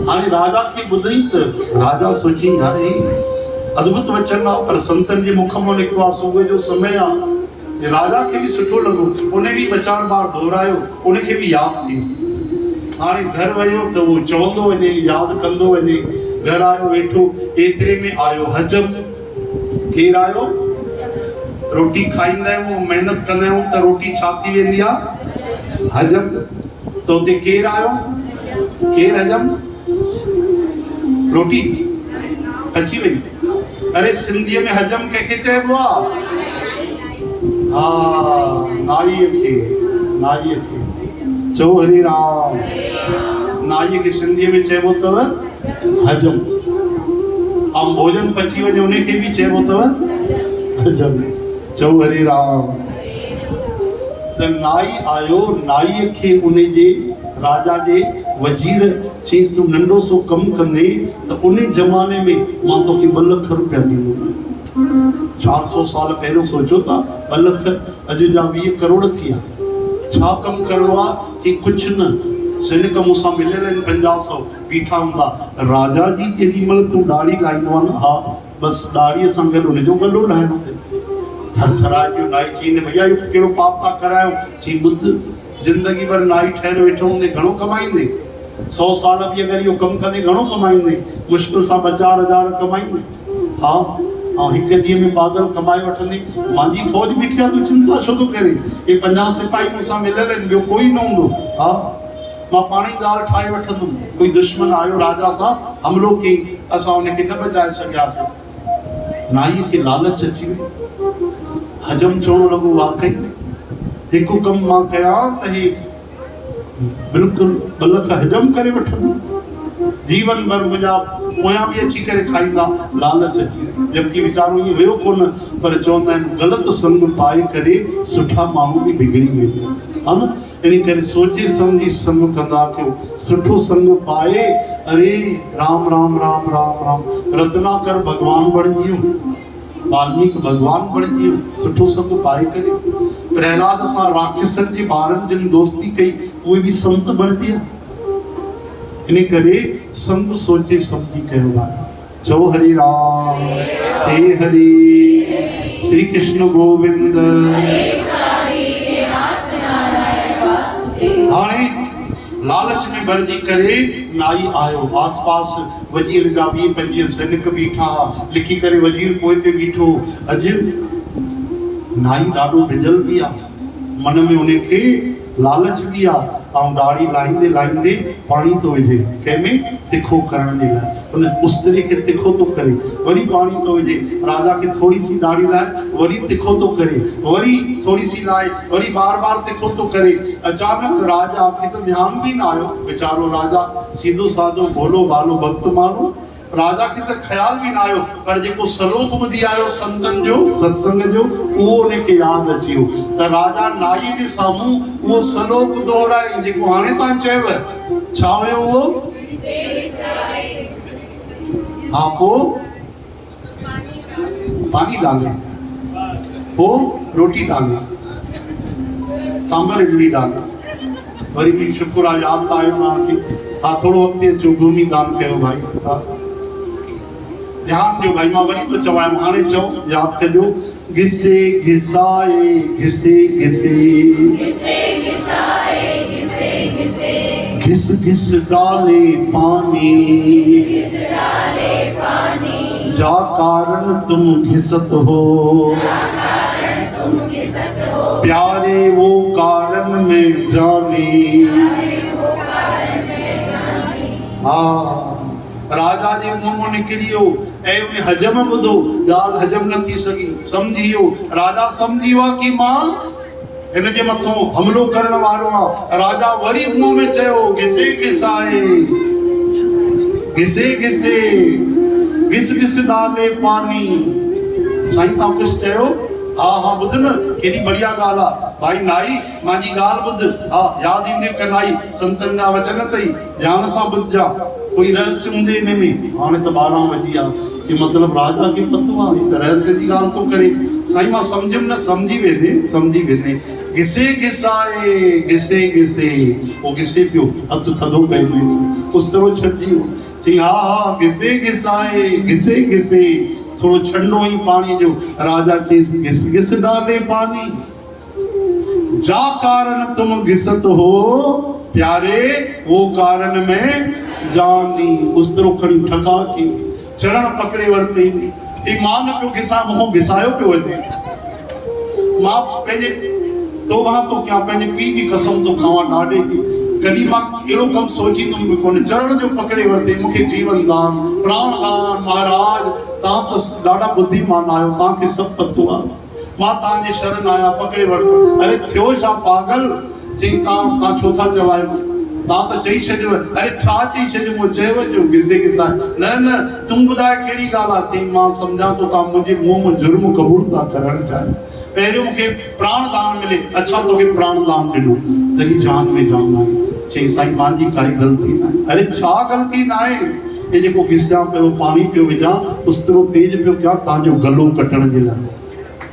हाणे राजा खे ॿुधई त राजा सोची यार अद्भुत वचन आहे पर संतनि जे मुख मां निकितो आहे सुबुह जो समय आहे राजा खे भी सुठो लॻो, उन्हें भी ॿ चारि बार दोहरायो, उनखे भी यादि थी। हाणे घर वियो त उहो चवंदो वञे, यादि कंदो वञे। घर आयो, वेठो, एतिरे में आयो हजम। केरु आयो? रोटी खाईंदा आहियूं, महिनत कंदा आहियूं त रोटी छा थी वेंदी आहे? हजम। त उते केरु आयो? केरु हजम? रोटी अची वई। अरे सिंधीअ में हजम कंहिंखे चइबो आहे? हा, नाईअ खे। नाईअ खे चओ हरे राम। नाईअ खे सिंधीअ में चइबो अथव हजम। ऐं भोजन पची वञे उनखे भी चइबो अथव हजम। चओ हरे राम। त नाई आयो, नाईअ खे उन जे राजा जे वजीर चईंसि तूं नंढो सो कमु कंदे त उन ज़माने में मां तोखे 2 लख रुपया ॾींदुमि। 400 साल पहिरियों सोचो था, 2 लख अॼु जा 20 करोड़ थी विया। छा कमु करिणो आहे कि कुझु न, सैनिक मूंसां मिलियल आहिनि 50-100 बीठा हूंदा। राजा जी जेॾी महिल तूं दाढ़ी लाहींदो आहे न, हा बसि दाढ़ीअ सां गॾु हुनजो गलो लाहिणो अथई। थरथराए पियो। नाई चईं भैया इहो कहिड़ो पाप था करायो? चईं ॿुध, ज़िंदगी भर नाई ठहियल वेठो हूंदे घणो कमाईंदे? 100 साल बि अगरि इहो कमु कंदे घणो कमाईंदे? मुश्किल सां 2-4 हज़ार कमाईंदे। हा, ऐं हिकु ॾींहं में पागल कमाए वठंदे। मुंहिंजी फौज बीठी आहे, तूं चिंता छो थो करे? हे 50 सिपाही मूंसां मिलियल आहिनि, ॿियो कोई न हूंदो। हा, मां पाण ई ॻाल्हि ठाहे वठंदुमि। कोई दुश्मन आयो, राजा सां हमलो कई, असां उनखे न बचाए सघियासीं। नाईअ खे लालच अची वई। हजम चवणु लॻो वाकई हिकु कमु मां कयां त हे बिल्कुलु 2 लख हजम करे वठंदुमि। जीवन भर मुंहिंजा पोयां बि अची करे खाईंदा। लालच अची वई। जबकि वीचारो ईअं हुयो कोन, पर चवंदा आहिनि ग़लति संग पाए करे सुठा माण्हू बि बिगड़ी वेंदा। हा न, इन करे सोचे सम्झी संग कंदा कयो। सुठो संग पाए, अरे राम राम राम राम राम। रत्नाकर भगवान बणिजी वियो, वाल्मीकि भगवान बणिजी वियो, सुठो संग पाए करे। प्रहलाद सां राक्षसनि जे ॿारनि जिन दोस्ती कई, उहे बि संत बणिजी विया। इन करे संग सोचे सम्झी कयो आहे। चओ हरे राम। हे हरे श्री कृष्ण गोविंद। हाणे लालच में भरजी करे नाई आयो। आस पास वजीर जा 20-25 सैनिक बीठा, लिखी करे वजीर पोइ ते बीठो। अॼु नाई ॾाढो डिजल बि आहे, मन में उनखे लालच भी आ। ऐं दाढ़ी लाहींदे लाहींदे पाणी थो विझे कंहिंमें तिखो करण जे लाइ, उन उस्तरे खे तिखो थो करे, वरी पाणी थो विझे। राजा खे थोरी सी दाढ़ी लाहे, वरी तिखो थो करे, वरी थोरी सी लाहे, वरी बार बार तिखो थो करे। अचानक राजा खे त ध्यान भी न आयो, वीचारो राजा सीधो साधो भोलो भालो भक्त माण्हू, राजा खे त ख्याल भी न आयो, पर जेको सलोक ॿुधी आयो संतन जो सत्संग जो, उहो उनखे यादि अची वियो। त राजा नाई जे साम्हूं उहो सलोक दोहराए जेको हाणे तव्हां चयव, छा हुयो उहो? हा, पोइ पानी डाले, पोइ रोटी डाले, सांभर इडली डाले, वरी भी शुक्र आहे यादि आयो तव्हांखे। हा, थोरो अॻिते अचो, भूमि दान कयो भाई। हा, ध्यान ॾियो भाई, मां वरी तो चवां, हाणे चओ, यादि कजो। घिसे घिसाए घिसे घिसे, घिस घिस डाले पानी, जा कारण तुम घिसत हो, प्यारे वो कारण में जाने। हाँ, राजा जे मुंह मां निकिरियो ऐं उन हजम ॿुधो, ॻाल्हि हजम न थी सघी, सम्झी वियो। राजा सम्झी वियो कि मां हिन जे मथां हमलो करण वारो आहे। राजा वरी मुंह में चयो, घिसे घिसाए घिसे घिसे, घिस घिस डाले पानी। साईं तव्हां कुझु चयो? हा हा, ॿुध न, केॾी बढ़िया ॻाल्हि आहे भाई। नाई, मुंहिंजी ॻाल्हि ॿुध। हा, यादि ईंदी कनाई, संतनि जा वचन अथई, ध्यान सां ॿुधजा, कोई रहस्य हूंदे हिन में। हाणे त 12 वॼी विया, कि मतिलबु राजा खे पतो आहे ही त रहस्य जी ॻाल्हि थो करे। साईं मां सम्झुमि न, सम्झी वेंदे सम्झी वेंदे। घिसे घिसाए घिसे घिसे, उहो घिसे पियो, हथु थधो पइजी वियो, उस्तरो छॾिजी वियो। चई हा हा, घिसे घिसाए घिसे घिसे, थोरो छंडो ई पाणी जो। राजा चयसि, घिस घिस डाले पानी, जा कारण तुम घिसत हो प्यारे वो कारण में जानी। उस तरह खड़ी ठका की चरण पकड़े वरते थी मां न पियो घिसा मुखो घिसायो पियो वधे। मां पंहिंजे तो वहां तो क्या पंहिंजे पीउ जी कसम तो खावा ॾाढे जी कॾहिं मां अहिड़ो कमु सोची तुम बि कोन चरण जो पकड़े वरते मूंखे जीवन दान प्राण दान महाराज तव्हां त ॾाढा बुद्धिमान आहियो तव्हांखे सभु पतो आहे मां तव्हांजे शरण आया पकड़े वठो। अरे थियो छा पागल चई तव्हां छो था चवायो तव्हां त चई छॾियो। अरे छा चई छॾियो मूं चयो जो घिसे घिसा न न तूं ॿुधाए कहिड़ी ॻाल्हि आहे। चई मां सम्झां थो तव्हां मुंहिंजे मुंहं में जुर्म क़बूल था करणु चाहियो। पहिरियों मूंखे प्राण दान मिले अच्छा तोखे प्राण दान ॾिनो तॾहिं जान में जान आई। चई साईं मुंहिंजी काई ग़लती न आहे। अरे छा ग़लती न आहे ये जेको घिसां पियो पाणी पियो विझां उस्तरो तेज पियो कयां तव्हांजो गलो कटण जे लाइ।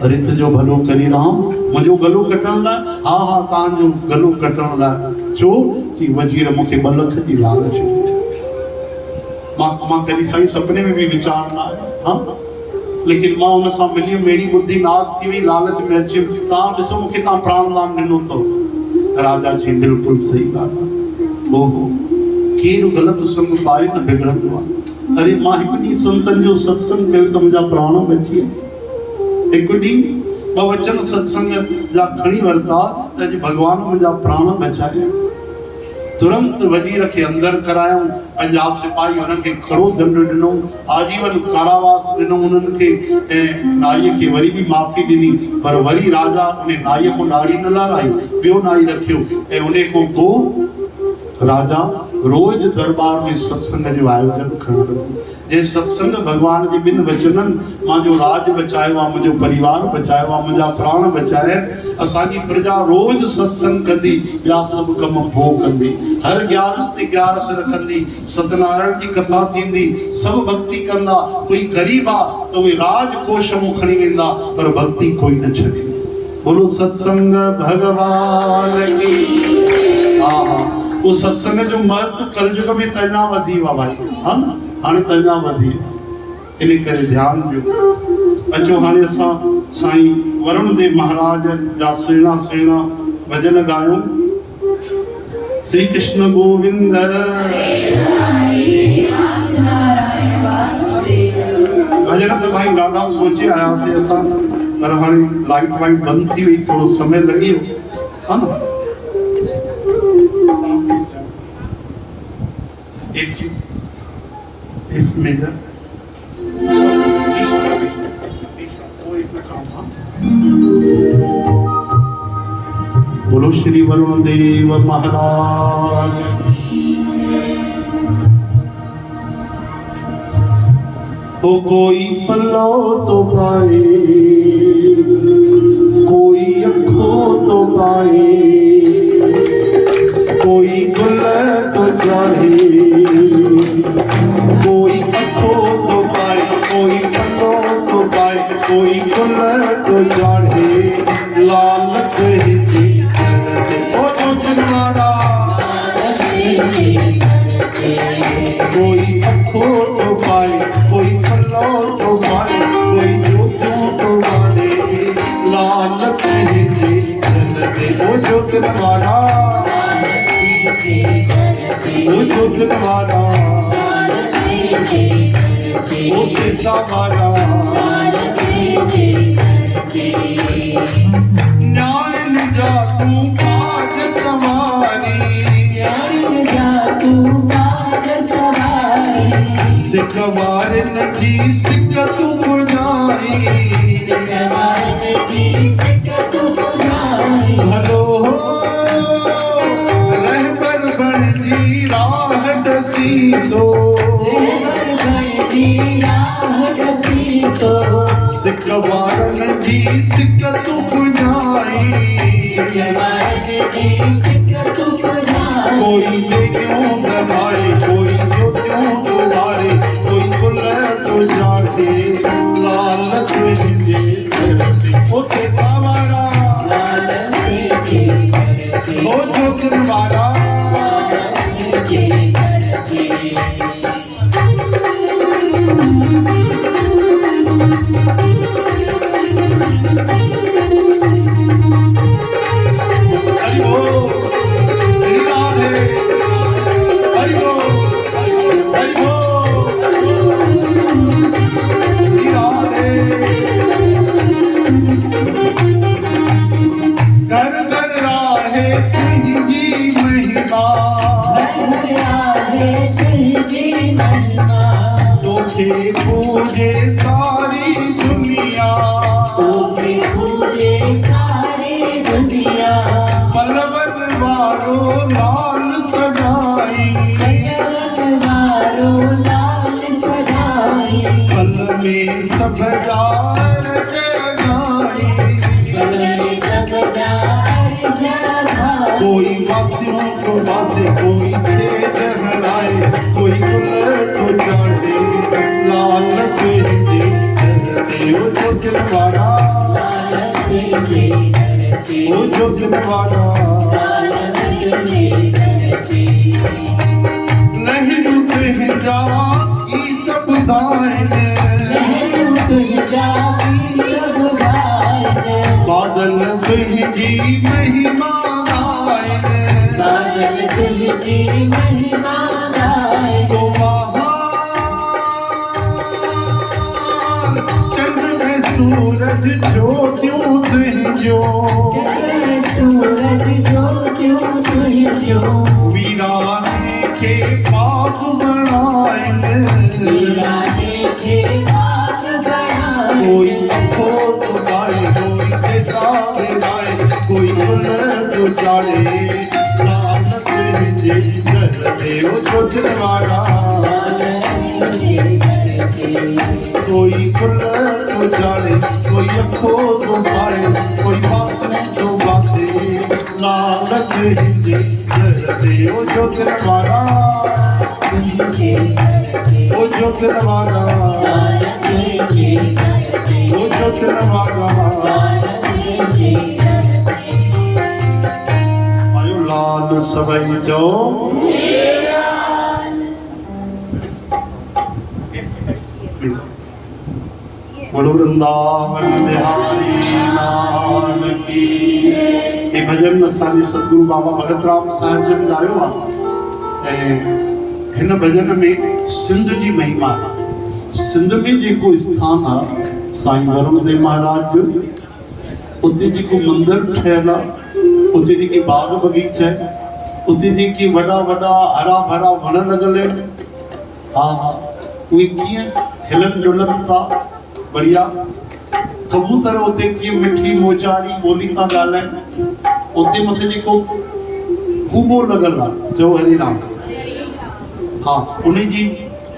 अरे तुंहिंजो भलो करी रहा हूं मुंहिंजो गलो कटण लाइ हा हा तव्हांजो गलो कटण लाइ छो चई वज़ीर मूंखे 2 लख जी लालच ॾिनी। मां कॾहिं साईं सपने में बि वीचार न आयो हाँ लेकिन मां हुन सां मिली अहिड़ी बुद्धि नास थी वई लालच में अची तव्हां ॾिसो मूंखे तव्हां प्राण दान ॾिनो अथव। राजा जी बिल्कुलु सही ॻाल्हि आहे ओहो केरु ग़लति संग पाए न बिगड़ंदो आहे। अरे मां हिकु ॾींहुं संतनि जो सत्संग कयो त मुंहिंजा प्राण बची विया। हिकु ॾींहुं 2 वचन सत्संग जा खणी वरिता त अॼु भॻवान मुंहिंजा प्राण बचाया। तुरंत वज़ीर खे अंदरि करायूं 50 सिपाही हुननि खे खड़ो दंड ॾिनो आजीवन कारावास ॾिनो उन्हनि खे ऐं नाईअ खे वरी बि माफ़ी ॾिनी पर वरी राजा उन नाईअ खां ॾाढ़ी न लाराई ॿियो नाई रखियो ऐं उन खां पोइ राजा रोज़ दरबार में सत्संग जो आयोजन करणु लॻो। जे सत्संग भगवान जे 2 वचननि मुंहिंजो राज बचायो आहे मुंहिंजो परिवार बचायो आहे मुंहिंजा प्राण बचाया असांजी प्रजा रोज़ सत्संग कंदी ॿिया सभु कम पोइ कंदी हर 11 ते 11 रखंदी सत्यनारायण जी कथा थींदी सभु भक्ति कंदा कोई ग़रीब आहे त उहे राजकोष मूं खणी वेंदा पर भक्ति कोई न छॾे। बोलो सत्संग भगवान की हा हा वो सत्संग जो महत्व कलयुग में तञा वधी वियो भाई हा न हाणे तञा वधी इन करे ध्यान ॾियो। अचो हाणे असां साईं वरुण देव महाराज जा सुहिणा सुहिणा भजन गायूं। श्री कृष्ण गोविंद भजन त भाई ॾाढा सोचे आयासीं असां पर हाणे लाइट वाइट बंदि थी वई थोरो समय लॻी वियो हा न। If major बोलो श्री वरुण देव महाराज ओ कोई पल्लो तो पाए कोई अखो तो पाए कोई गुल तो चढ़े कोई अखो तो पाए कोई पल्लो तो पाए कोई गुल तो चढ़े लाल कही ओ जो जनवाड़ा कोई अखो तो पाए कोई पल्लो तो पाए कोई जो तो वाले लाल कही ओ जो जनवाड़ा ओ जो जनवाड़ा ओ सीसा वाला न्याय निजा तू आज सवारी सिकवार नजी सिक तू बुझाई भलो रहबर बन जी राह डसी तो सिकवार नजी सिक तू बुझाई कोई दे क्यों दबाए कोई जो क्यों दुलारे कोई गुल तो जाते लाल तुझे उसे सवारा ओ जो तुम्हारा सब जार जगाई, कोई वासियों को वासे, कोई तेज हराए, कोई कुल को जाने, लाल से देव जो दिलवाड़ा, ओ जो दिलवाड़ा नहीं रुके जा की सब दाएं, बादल तुझ जी महिमा गाए, तो महान चंद्र सूरज ज्योतियों जो वीराने के पाप बनाए, कोई को तो गाए, कोई से गाए गाए, कोई गुण तो जाने, लानत जे कर देव जो दिलवाड़ा, कोई गुण तो जाने, कोई अखो तो गाए, कोई बात तो बाते, लानत जे कर देव जो दिलवाड़ा, ओ जो दिलवाड़ा, ओ जो दिलवाड़ा, आयो लाल सबई जो बोलो वृंदावन बिहारी लाल की। ये भजन असांजे सतगुरु बाबा भगत राम साहिब जन गायो आहे, ऐं हिन भजन में सिंध जी महिमा आहे। सिंध में जेको स्थान आहे साईं वरुण देव महाराज जो, उते जेको मंदिर ठहियल आहे, उते जेकी बाग बगीचा आहे, उते जेके वॾा वॾा हरा भरा वण लॻल आहिनि, हा हा उहे कीअं हिलन डुलन था बढ़िया। कबूतर उते कीअं मिठी मोचारी ॿोली था ॻाल्हाइनि, उते मथे जेको कूबो लॻल आहे चओ हरे राम, हा उन जी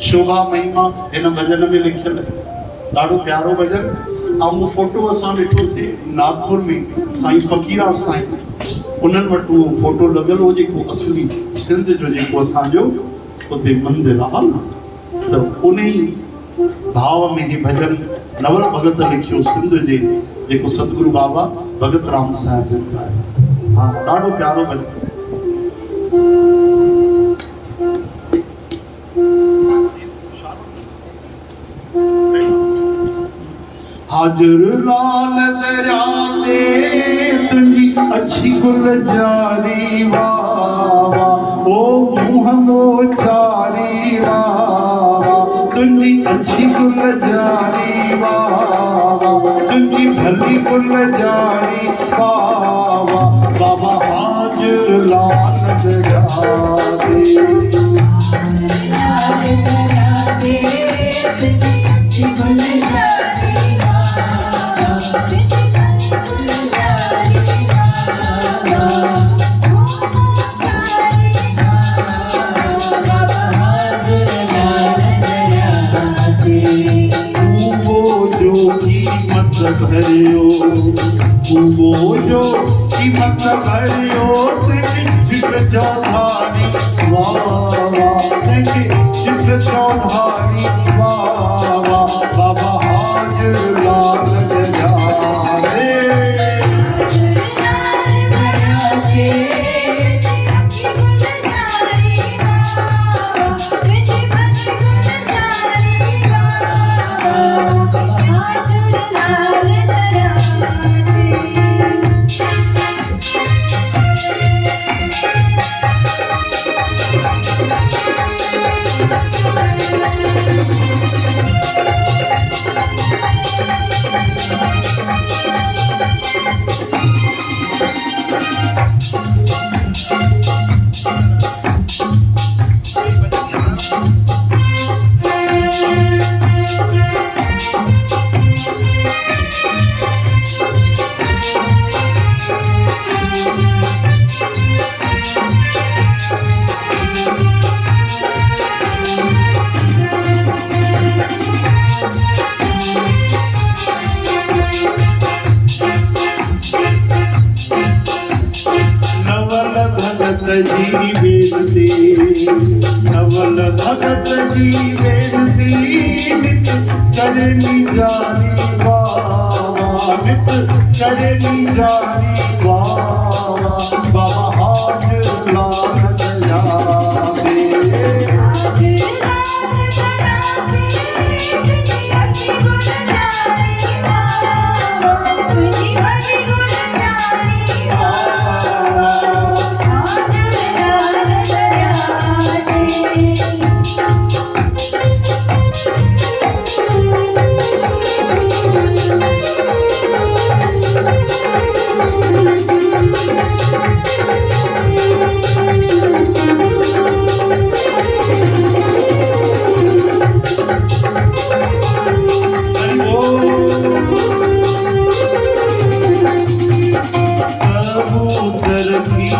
शोभा महिमा हिन भजन में लिखियल आहे। ॾाढो प्यारो भजन। ऐं उहो फोटो असां ॾिठोसीं नागपुर में साईं फ़कीरा साईं, उन्हनि वटि उहो फोटो लॻल हो जेको असली सिंध जो जेको असांजो उते मंदिर आहे न, त उन ई भाव में ही भजन नवल भगत लिखियो सिंध जे जेको सतगुरु बाबा भगत राम साहिब जन ॻायो। हा ॾाढो प्यारो भजन। हाजर लाल दरिया दे तुंजी अच्छी गुलजारी वावा, ओ मुँह मोचारी वावा, तुंजी अच्छी गुलजारी वावा, तुंजी भली गुलजारी वावा, बाबा हाजर लाल दरिया दे। भरियो वो जो कीमत भरियो चित्र चौधारी वावा, चित्र चौधारी वावा, बाबा हाजर लाल दरिया रे। जी बेनती नवल भगत जी बेनती नित करनी जानी बाबा नित करनी जानी बाबा बाबा हाथ लाल दयावे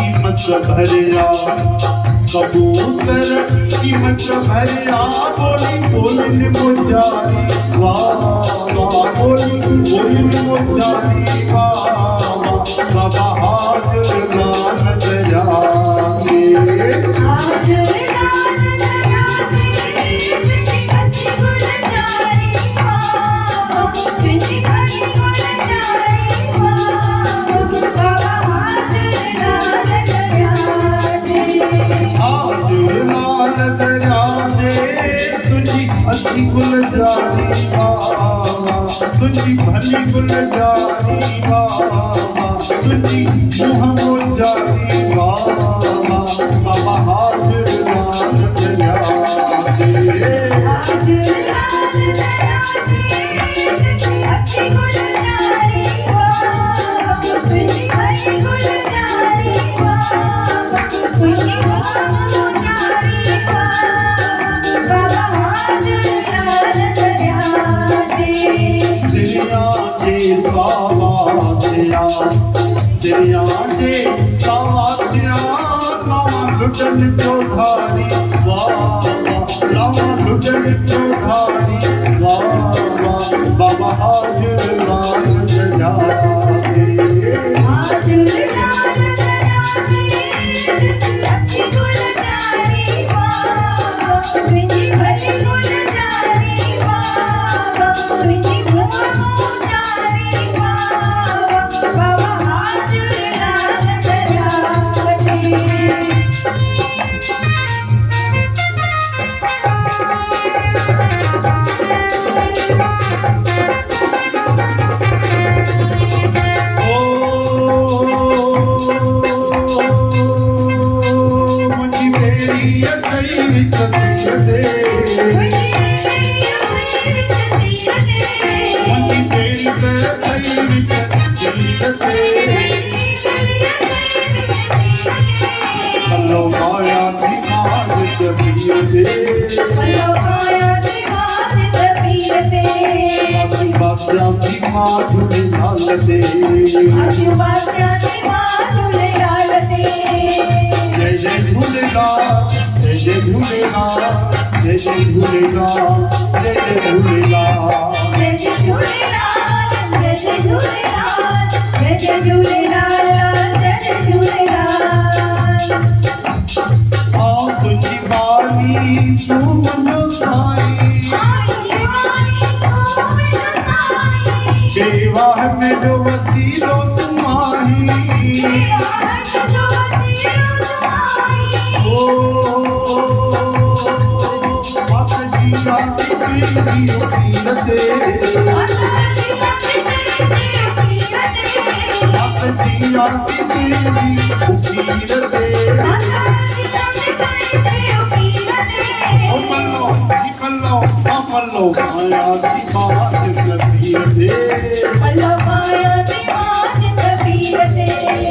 भरिया कबूतर कीमत भरिया बोली बोली मोचारी वाह वाह बोली बोली मोचारी वाह बाबा हाथ लाल दयावे अच्छी गुल जानी बाबा तुझी भली गुल जानी बाबा तुझी मुहम्मद जानी बाबा बाबा हाथ लाल दयावे सिरियाजे साथिया लावा लुटन चौधारी वाह लावा लुटन चौधारी वाह बाबा हाथ लाल दयावे जय जय झूलेलाल जय जय झूलेलाल जय जय झूलेलाल जय जय झूलेलाल जय जय झूलेलाल जय जय झूलेलाल जय जय झूलेलाल जय जय झूलेलाल आओ तुझी बानी तू मुझो साई बेवाह में जो वसीलो तुम्हारी ओ बात जीना तेरी उकीरते बात जीना तेरी उकीरते ओ पल्लो माया की बात नसीब से पल्लो माया की बात नसीब से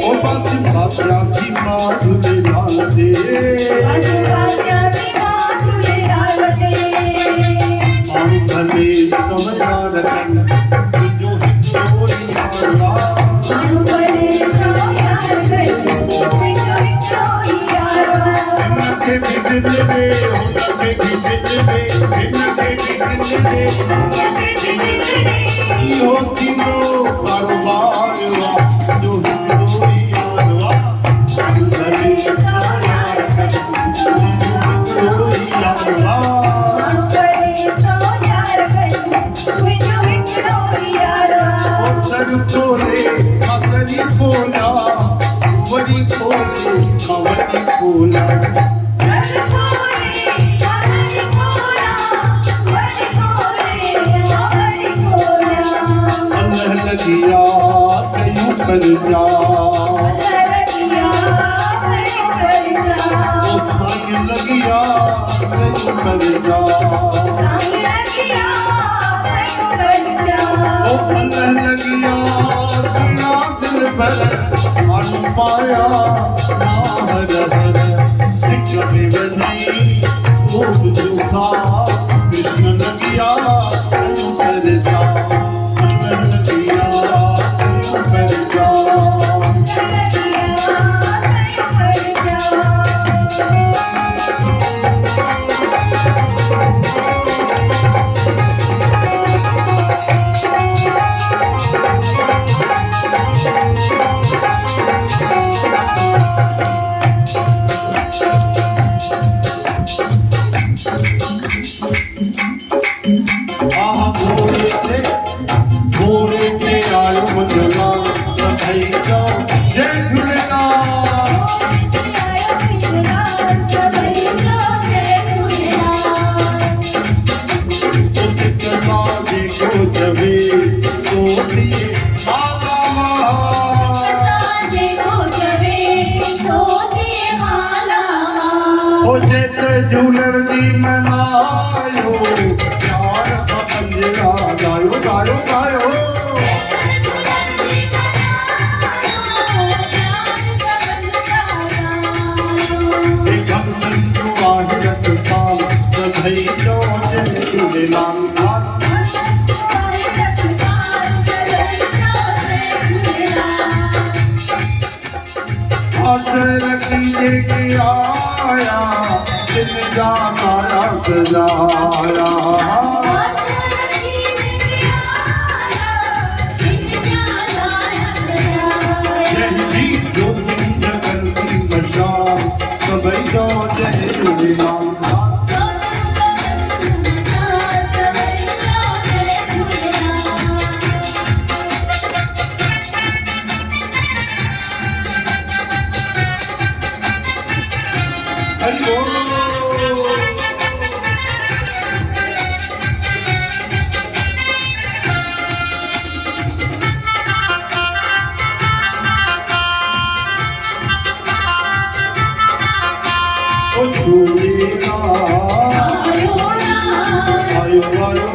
ओ बात बात्या की बात झूलेलाल दे बात्या की बात झूलेलाल दे भले समझार जो हिंदोरी माला भले समझार के बिजल में के बिजल में होती हो कारोबार जो हिंदोरी माला भले कर जा लगिया कयूं कर जा ओ साईं लगिया कयूं कर जा साईं लगिया कयूं कर जा ओ मन लगिया सुना दिल भर अनु पाया ना हर हर सिख विवजी खूब जूठा कृष्ण लगिया कयूं कर जा मन लगिया कयूं कर जा घोड़े के आयो मजला सभई जो जय झूलेलाल सिख साधे को जवे सोतिए ओ जेत झूलण जी मनायो प्यार सा पंजरा गायो गायो गायो सभई जो जय झूलेलाल रखी के आया दिन जाना सजाया यही जो जगन की मजा सभई जो जय झूलेलाल ओ झूलेलाल आयो आयो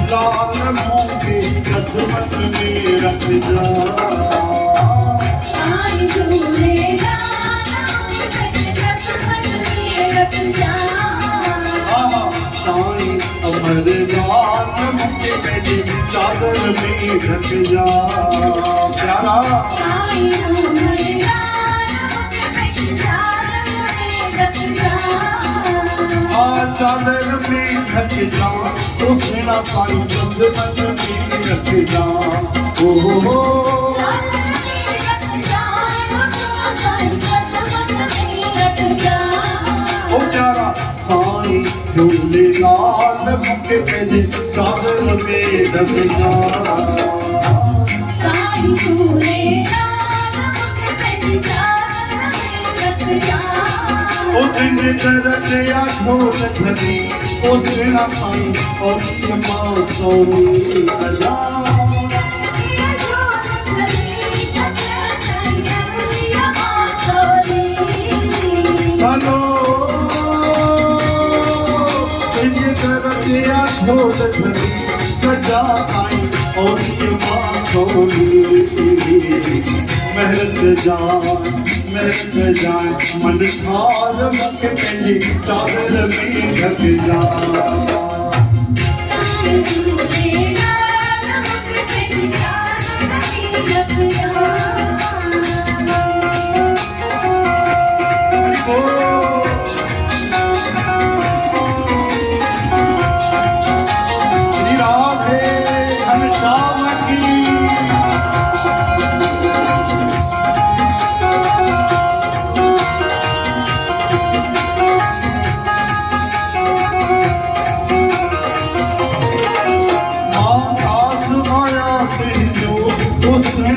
लाल मोके खदमत में रख जा साईं अमर लाल मोके मेरी चादर में ढक जा प्यारा चादर में ढक जा तो सेना साईं खदमत में रख जा ओ प्यारा साईं झूलेलाल मुखे पंहिंजे चादर में ढक जा ओ जिन दर ते ढोल धरी ओ सेना साईं और मां सोनी अजा ढोल धरी गजा साईं और मां सोनी महरत जान मन थाल मुखे पंहिंजी चादर में ढक जा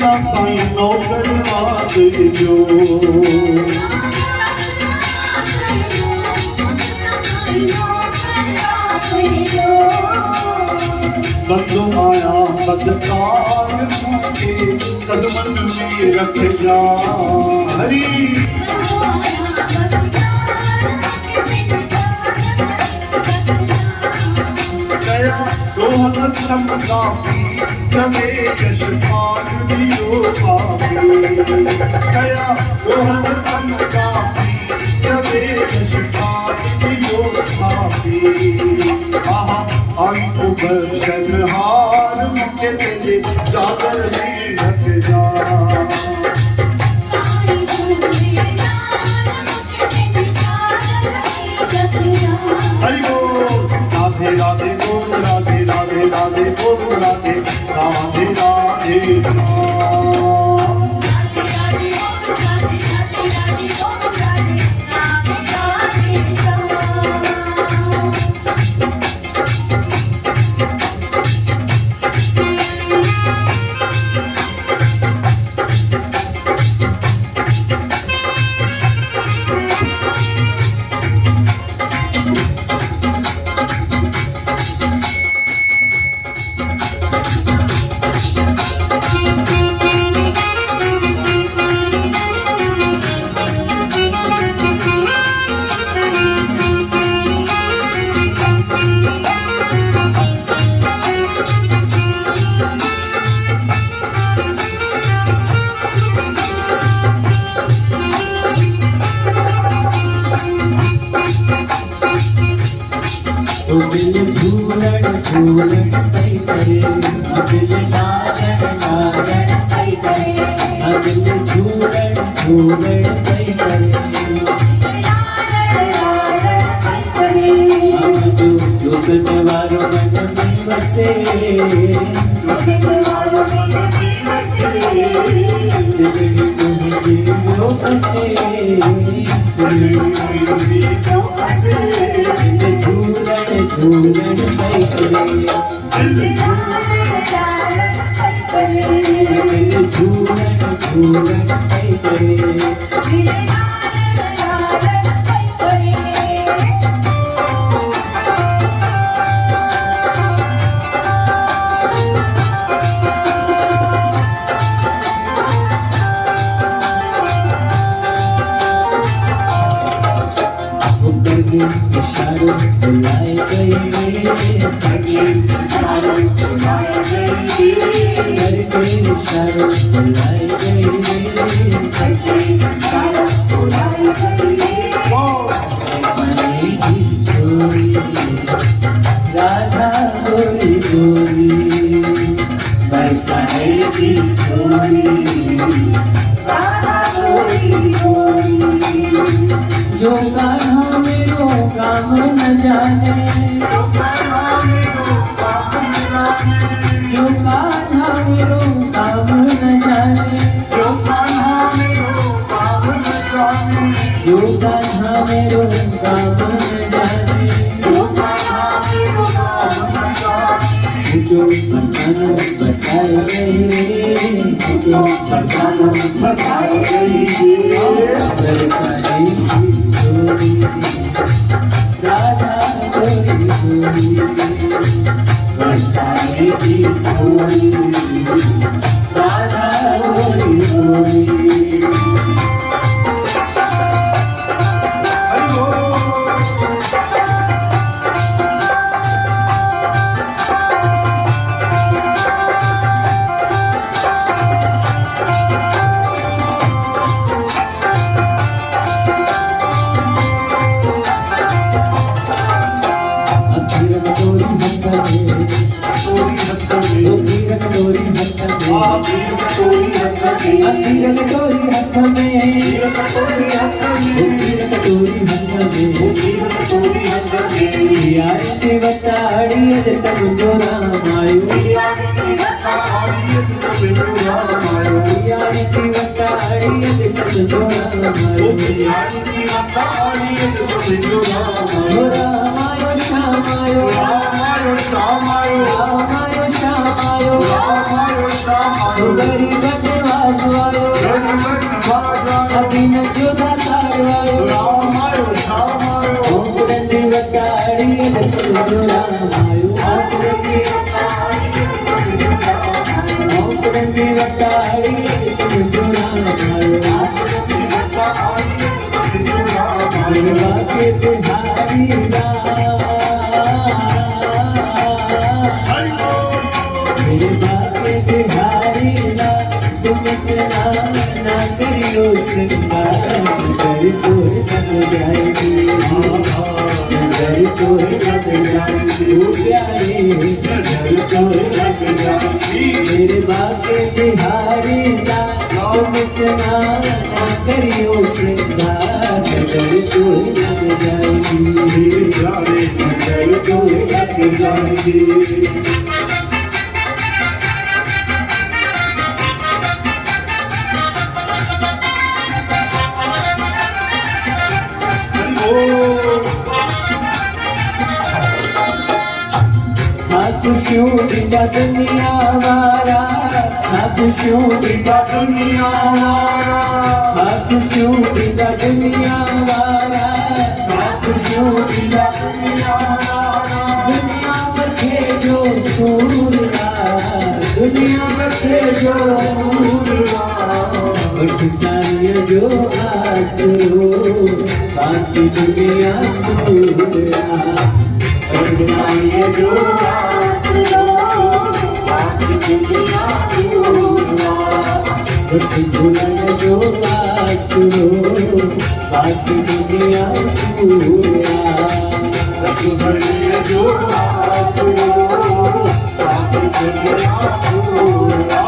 ना साईं नौकर वाद जो बंदो आया बदकार के कदमन में रख जा हरी गया सोहन समकापी जमे यशपाल दियो पापी गया सोहन समकापी जमे यशपाल दियो पापी आहा आई तो बर्शन हार मुझे तेरे चादर में ढक जा हरि बोल राधे राधे बोल राधे राधे राधे बोल राधे राधे राधे राम दिल झूलन झूलन कई करे दिल नारण नारण कई करे दिल झूलन झूलन कई करे जो जोगन वारो मन में बसे झूलन कई करे झूलन झूलन कई करे इशारों बुलाए गए करके इशारों बुलाए गए राधा गोरी गोरी वैसा है जी गोरी राधा गोरी गोरी जो कान्हा मेरो काम न जाने जो कान्हा मेरो काम न जाने जो कान्हा मेरो काम न जाने जो कान्हा मेरो काम न जाने जो कान्हा मेरो काम न जाने जो कान्हा मेरो काम न जाने जो बरसानो बरसाए गए जो बरसानो बरसाए गए बरसाए राधा गोरी गोरी बरसाए की गोरी राधा गोरी गोरी गरीब जोड़ा मायो हाथ रंगी हाथ रंगी वटाई जोड़ा मायो मेरे बाके बिहारी मेरे बाके बिहारी तुम इतना ना करियो श्रृंगार नजर तोड़ लग जाएगी नजर तोड़ लग जाएगी ओ प्यारे नजर तोड़ लग जाएगी मेरे बाके बिहारी तुम इतना ना करियो श्रृंगार नजर तोड़ लग जाएगी मेरे प्यारे नजर तोड़ लग जाएगी क्यों दिया दुनिया वारा क्यों दिया दुनिया वारा क्यों दिया दुनिया वारा क्यों दिया दुनिया वारा दुनिया बचे जो सूरला दुनिया बचे जो सूरला सारी जो आसू बाकी दुनिया पूरा सारी जो दुनिया जो आसू बाकी दुनिया पूरा जो आसू बाकी दुनिया पूरा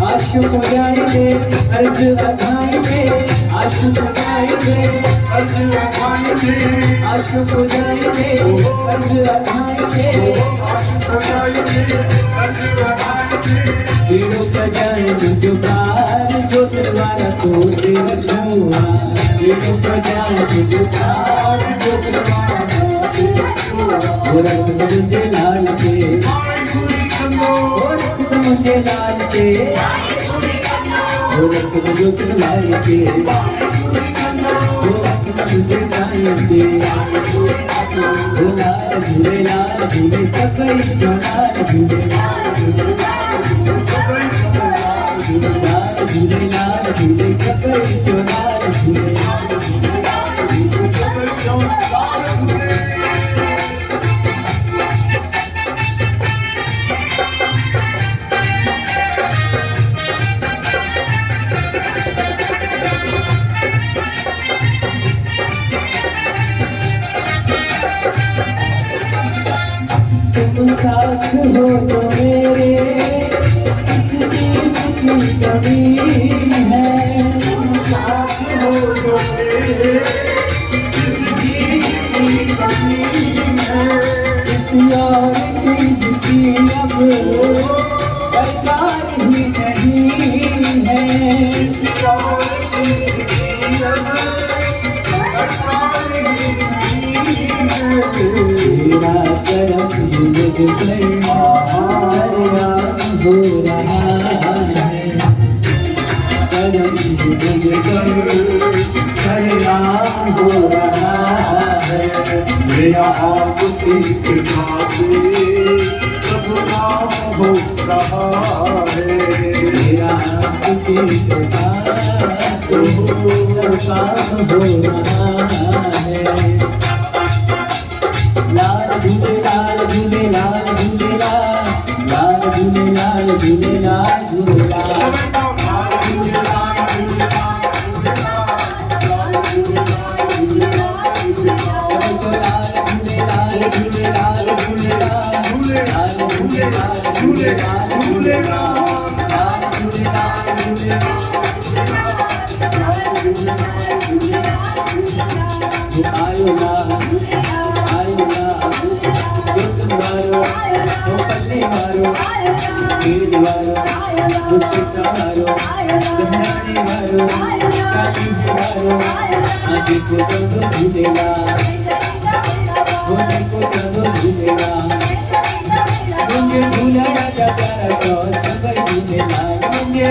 आशुक जाएंगे अर्ज लगाएंगे आशुक जाएंगे अर्ज लगाएंगे आशुक जाएंगे अर्ज लगाएंगे आशुक जाएंगे अर्ज लगाएंगे दिलों का जाए जो पार जो दरबारा को दिल छुआ दिलों का जाए जो पार जो दरबारा को दिल छुआ रक्त मुझे लाल के रक्त मुझे लाल के रक्त मुझे लाल के रक्त मुझे साईं के लाल झूले सकई लाल झूले लाल झूले लाल झूले सकई लाल झूले साथ हो तो मेरे किस चीज की कमी है साथ हो तो मेरे किस चीज की कमी है किसी और चीज की अब दरकार ही नहीं है सरेआम हो रहा है। मेरा आपकी कृपा से सब काम हो रहा है। मेरा आपकी कृपा से सब काम हो रहा है। लाल झूले लाल झूले लाल झूले लाल झूले लाल झूले लाल झूले लाल आयो ना आयो ना दुर्गम मारो तो पल्ली मारो गिर मारो मुझसे सवारो गहरानी मारो काली मारो आगे को चलो झूलेगा होने को चलो झूलेगा मुझे झूला राजा प्यारा तो सब झूलेगा मुझे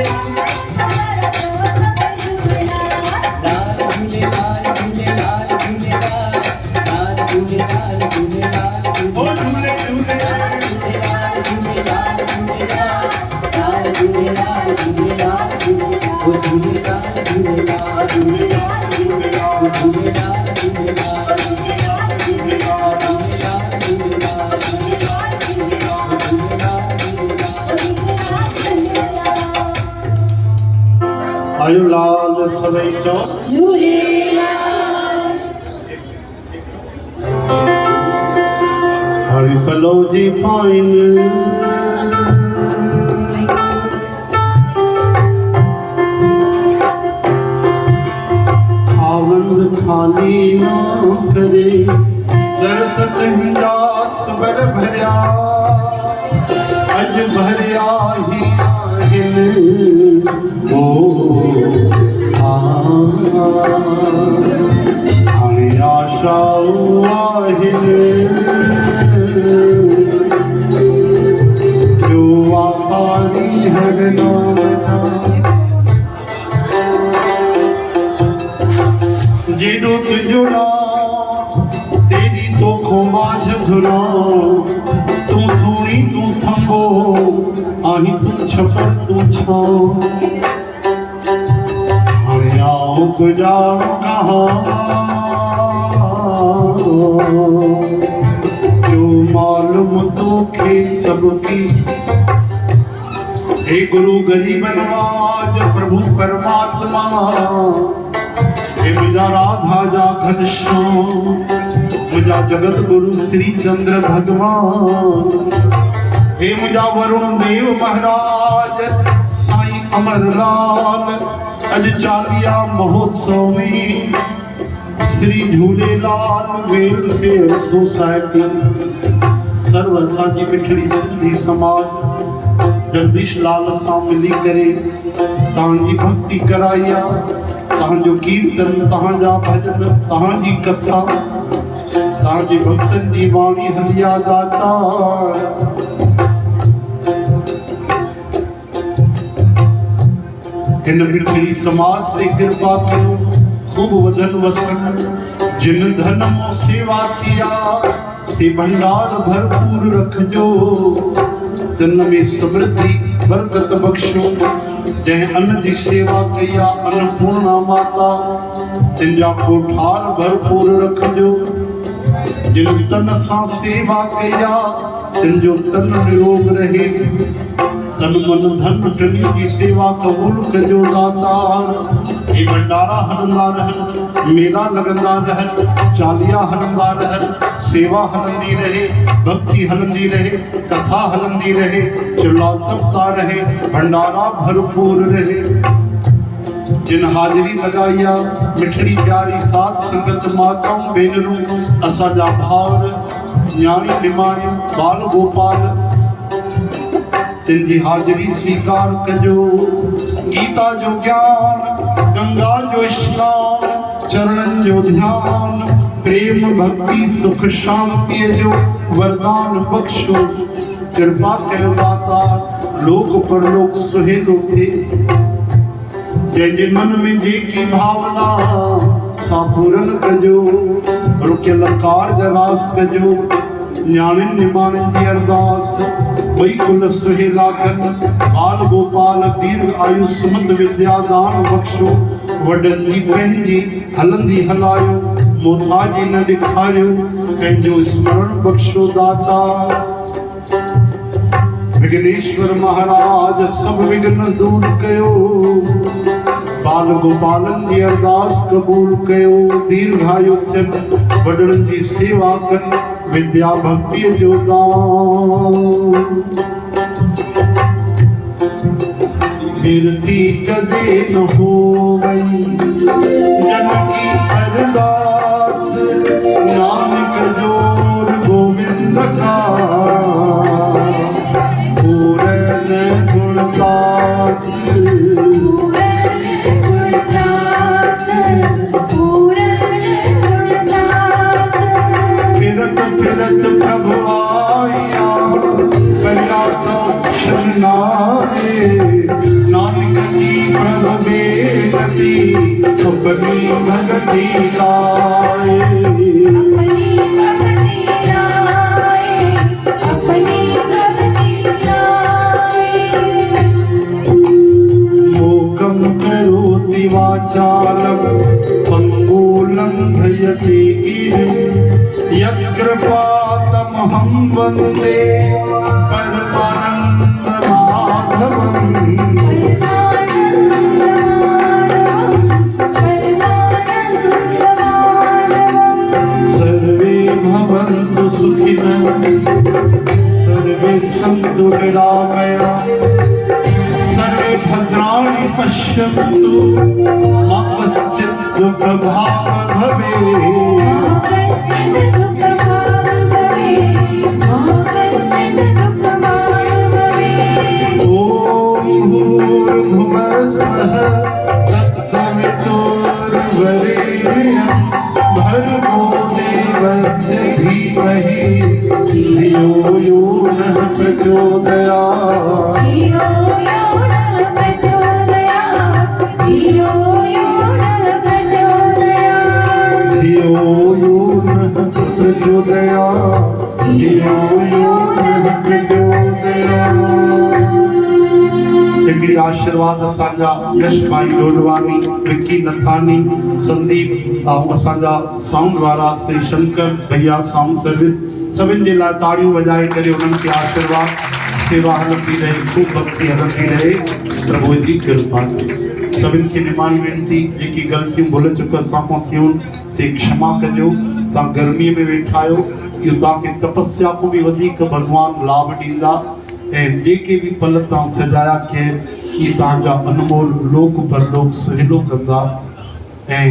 आयो लाल सवई चो हरि पलो जी पाइन आनंद खाली ना करे दर्द कहिंदा स्वर भरिया अज भरिया ही आहिन ओ हाणे आशा आहिन जो वापारी हर नाम जेडो तुझो नाम तेरी तो खोमाझ घुरा तू थोड़ी तू थंबो आही तू छपर तू छो हाणे आओ गुजार कहाँ जो मालूम तो खे सबकी हे गुरु गरीब नवाज प्रभु परमात्मा हे मुझा राधा जा घनश्याम मुझा जगत गुरु श्री चंद्र भगवान हे मुझा वरुण देव महाराज साईं अमरलाल अज चालिया महोत्सव में श्री झूलेलाल वेलफेयर सोसाइटी सर्व असांजी मिठड़ी सिंधी समाज जगदीश लाल सां मिली करे तव्हांजी भक्ति कराई आहे तव्हांजो कीर्तन तव्हांजा भजन तव्हांजी कथा तव्हांजे भक्तन जी वाणी हली आहे दाता हिन मिठड़ी समाज ते कृपा कयो खूब वधन वसन जिन धन मो सेवा थिया से भंडार भरपूर रखजो तन में समृद्धि बरकत बख्शो जै अन्न जी सेवा कया अन्नपूर्णा माता तिन जा कोठार भरपूर रखजो जिन तन सां सेवा कया तिन जो तन निरोग रहे तन मन धन टिनी की सेवा कबूल कजो दातार ये भंडारा हलंदा रहन मेला लगंदा रहन चालिया हलंदा रहन सेवा हलंदी रहे भक्ति हलंदी रहे कथा हलंदी रहे चुला तपता रहे भंडारा भरपूर रहे जिन हाजरी लगाया मिठड़ी प्यारी साथ संगत माताऊं भेनरूं असांजा भावर न्याणी निमाणी बाल गोपाल तिनकी हाजरी स्वीकार कजो गीता जो ज्ञान गंगा जो स्नान चरणन जो ध्यान प्रेम भक्ति सुख शांति जो वरदान बख्शो कृपा कयो दाता लोक परलोक सुहेलो थे जंहिंजे मन में जेकी भावना सा पूरन कजो रुकियल कारज रास कजो न्याणियुनि निमाणियुनि जी अरदास ॿई कुल सुहेला कनि बाल गोपाल दीर्घ आयु सुमत विद्या दान बख़्शो वॾनि जी पंहिंजी हलंदी हलायो मोथाजी न ॾेखारियो पंहिंजो स्मरण बख़्शो दाता विघ्नेश्वर महाराज सब विघ्न दूर कयो बाल गोपालन जी अरदास कबूल कयो दीर्घायु थियनि वॾड़नि जी सेवा कनि विद्या भक्ति जो दान बिरती कदे न होवई जन की अरदास नानक जोर गोविंद का पूरन गुणदास फिरत प्रभु आया कया तो शरणाए नानक की प्रभु बेनती अपनी भगति लाए मोकम करोति वाचालं पंगुलं धयति गिरिं यत्कृपातमहं वन्दे परमानन्द माधवम् सर्वे भवन्तु सुखिनः सर्वे सन्तु निरामयाः सर्वे भद्राणि पश्यन्तु मा कश्चित् दुःखभाग् भवेत् भर्गो देवस्य धीमहि धियो यो नः प्रचोदयात् धियो यो नः प्रचोदयात् धियो यो नः प्रचोदयात् हिकिड़ी आशीर्वाद असांजा यश भाई डोडवानी विक्की नथानी संदीप ऐं असांजा साउंड वारा श्री शंकर भैया साउंड सर्विस सभिनि जे लाइ ताड़ियूं वॼाए करे उन्हनि खे आशीर्वाद सेवा हलंदी रहे खूब भक्ति हलंदी रहे प्रभु जी कृपा सभिनि खे निमाणी वेनती जेकी ग़लतियूं भुल चुक साम्हूं थियूं से क्षमा कजो तव्हां गर्मीअ में वेठा आहियो इहो तव्हांखे तपस्या खां बि वधीक भॻवान लाभ ॾींदा ऐं जेके बि पल तव्हां सजाया केर इहे तव्हांजा अनमोल लोक परलोक सुहेलो कंदा ऐं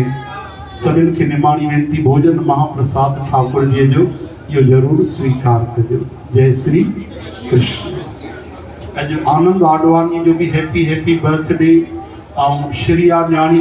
सभिनि खे निमाणी वेनती भोजन महाप्रसाद ठाकुर जी जो इहो ज़रूरु स्वीकार कजो जय श्री कृष्ण अॼु आनंद आडवाणी जो बि हैप्पी बर्थडे ऐं श्री न्याणी